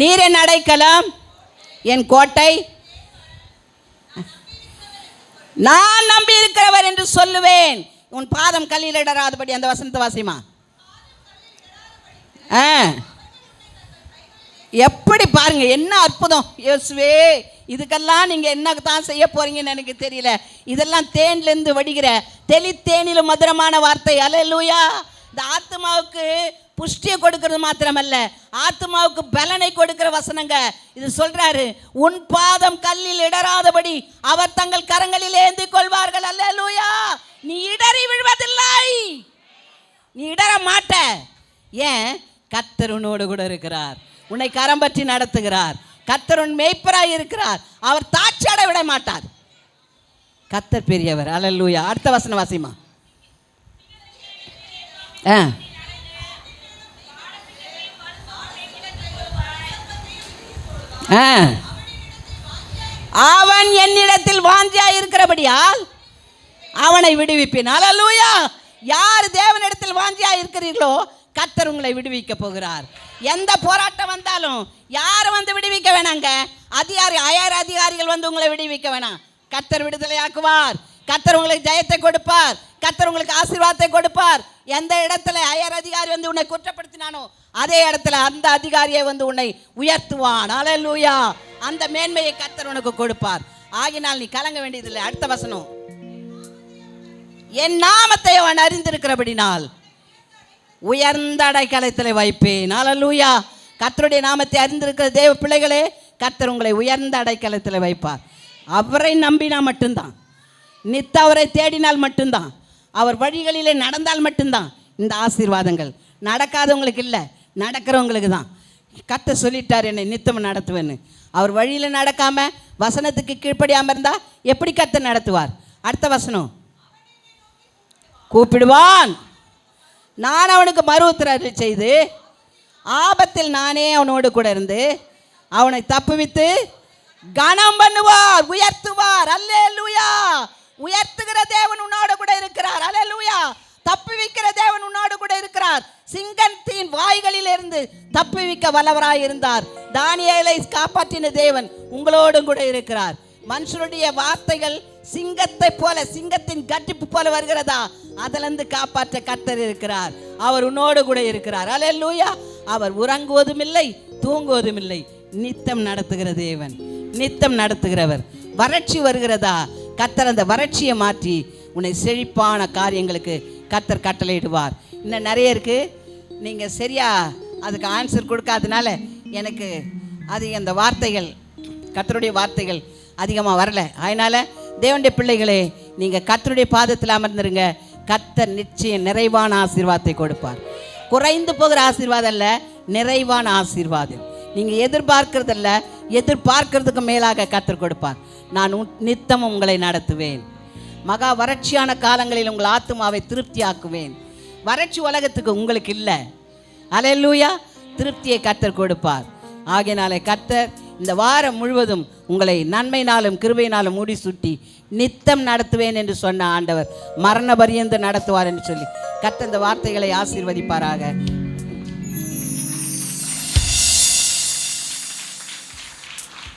நீர் என் அடைக்கலம், என் கோட்டை, நான் நம்பி இருக்கிறவர் என்று சொல்லுவேன். உன் பாதம் கல்லில் இடராதபடி. அந்த வசனத்தை வாசிமா. எப்படி பாருங்க, என்ன அற்புதம். இயேசுவே, இதுக்கெல்லாம் நீங்கள் என்ன தான் செய்ய போறீங்கன்னு எனக்கு தெரியல. இதெல்லாம் தேன்லேருந்து வடிகிற தேனிலும் மதுரமான வார்த்தை. அல்லேலூயா. இந்த ஆத்மாவுக்கு புஷ்டியை கொடுக்கறது மாத்திரமல்ல, ஆத்மாவுக்கு பலனை கொடுக்கிற வசனங்க. இது சொல்றாரு, உன் பாதம் கல்லில் இடராதபடி அவர் தங்கள் கரங்களில் ஏந்தி கொள்வார்கள். அல்லேலூயா. நீ இடறி விழுவதில்லை, நீ இடற மாட்ட. ஏன்? கர்த்தர் உன்னோடு கூட இருக்கிறார், உன்னை கரம் பற்றி நடத்துகிறார். கர்த்தர் உன் மேய்ப்பராய் இருக்கிறார். அவர் தாட்சாட விட மாட்டார். கர்த்தர் பெரியவர். அல்லேலூயா. அடுத்த வசனம் வாசிமா. அவன் என்னிடத்தில் வாஞ்சியாய் இருக்கிறபடியால் அவனை விடுவிப்பேன். அல்லேலூயா. யார் தேவனிடத்தில் வாஞ்சியாய் இருக்கிறீர்களோ கர்த்தர் உங்களை விடுவிக்க போகிறார். எந்த போராட்டம் வந்தாலும் யாரும் வந்து விடுவிக்க வேணாங்க. அதிகாரிகள் வந்து உங்களை விடுவிக்க வேணாம். கர்த்தர் விடுதலையாக்குவார். கர்த்தர் உங்களுக்கு ஜெயத்தை கொடுப்பார். கர்த்தர் உங்களுக்கு ஆசீர்வாதத்தை கொடுப்பார். எந்த இடத்துல அதிகாரி வந்து உன்னை குற்றப்படுத்தினானோ அதே இடத்துல அந்த அதிகாரியை வந்து உன்னை உயர்த்துவான். அல்லேலூயா. அந்த மேன்மையை கர்த்தர் உனக்கு கொடுப்பார். ஆகினால் நீ கலங்க வேண்டியதில்லை. அடுத்த வசனம், என் நாமத்தை அவன் அறிந்திருக்கிறபடினால் உயர்ந்த அடைக்கலத்தில் வைப்பேன். அல்லேலூயா. கர்த்தருடைய நாமத்தை அறிந்திருக்கிற தேவ பிள்ளைகளே, கர்த்தர் உங்களை உயர்ந்த அடைக்கலத்தில் வைப்பார். அவரை நம்பினா மட்டும்தான், நித்த அவரை தேடினால் மட்டும்தான், அவர் வழிகளிலே நடந்தால் மட்டும்தான் இந்த ஆசீர்வாதங்கள். நடக்காதவங்களுக்கு இல்லை, நடக்கிறவங்களுக்கு தான். கர்த்தர் சொல்லிட்டார், என்னை நித்தம் நடத்துவேன்னு. அவர் வழியில் நடக்காமல் வசனத்துக்கு கீழ்ப்படியாமல் இருந்தால் எப்படி கர்த்தர் நடத்துவார்? அடுத்த வசனம், கூப்பிடுவான், நான் அவனுக்கு மறு உத்தரவு செய்து ஆபத்தில் நானே அவனோடு கூட இருந்து அவனை தப்புவித்து கனம் பண்ணுவார், உயர்த்துவார். அல்லேலூயா. உயர்த்துகிற தேவன் உன்னோடு கூட இருக்கிறார். அல்லேலூயா. தப்புவிக்கிற தேவன் உன்னோடு கூட இருக்கிறார். சிங்கத்தின் வாய்களில் இருந்து தப்புவிக்க வல்லவராய் இருந்தார். தானியேலை காப்பாற்றின தேவன் உங்களோடும் கூட இருக்கிறார். மனுஷனுடைய வார்த்தைகள் சிங்கத்தை போல, சிங்கத்தின் கட்டிப்பு போல வருகிறதா, அதிலிருந்து காப்பாற்ற கர்த்தர் இருக்கிறார். அவர் உன்னோடு கூட இருக்கிறார். அல்லேலூயா. அவர் உறங்குவதும் இல்லை, தூங்குவதும் இல்லை, நித்தம் நடத்துகிற தேவன், நித்தம் நடத்துகிறவர். வறட்சி வருகிறதா, கர்த்தர் அந்த வறட்சியை மாற்றி உன்னை செழிப்பான காரியங்களுக்கு கர்த்தர் கட்டளையிடுவார். இன்னும் நிறைய இருக்குது. நீங்கள் சரியா அதுக்கு ஆன்சர் கொடுக்காதனால எனக்கு அது அந்த வார்த்தைகள், கர்த்தருடைய வார்த்தைகள் அதிகமாக வரலை. அதனால் தேவனுடைய பிள்ளைகளே, நீங்கள் கர்த்தருடைய பாதத்தில் அமர்ந்துருங்க. கர்த்தர் நிச்சயம் நிறைவான ஆசீர்வாதத்தை கொடுப்பார். குறைந்து போகிற ஆசீர்வாதம் அல்ல, நிறைவான ஆசீர்வாதம். நீங்கள் எதிர்பார்க்கறதில்ல, எதிர்பார்க்கறதுக்கு மேலாக கர்த்தர் கொடுப்பார். நான் நித்தமும் உங்களை நடத்துவேன். மகா வறட்சியான காலங்களில் உங்கள் ஆத்துமாவை திருப்தி ஆக்குவேன். வறட்சி உலகத்துக்கு உங்களுக்கு இல்லை. அல்லேலூயா. திருப்தியை கர்த்தர் கொடுப்பார். ஆகையினாலே கர்த்தர் இந்த வாரம் முழுவதும் உங்களை நன்மையினாலும் கிருபையினாலும் மூடி சுட்டி நித்தம் நடத்துவேன் என்று சொன்ன ஆண்டவர் மரண பரியந்த நடத்துவார் என்று சொல்லி கர்த்தர் இந்த வார்த்தைகளை ஆசீர்வதிப்பாராக.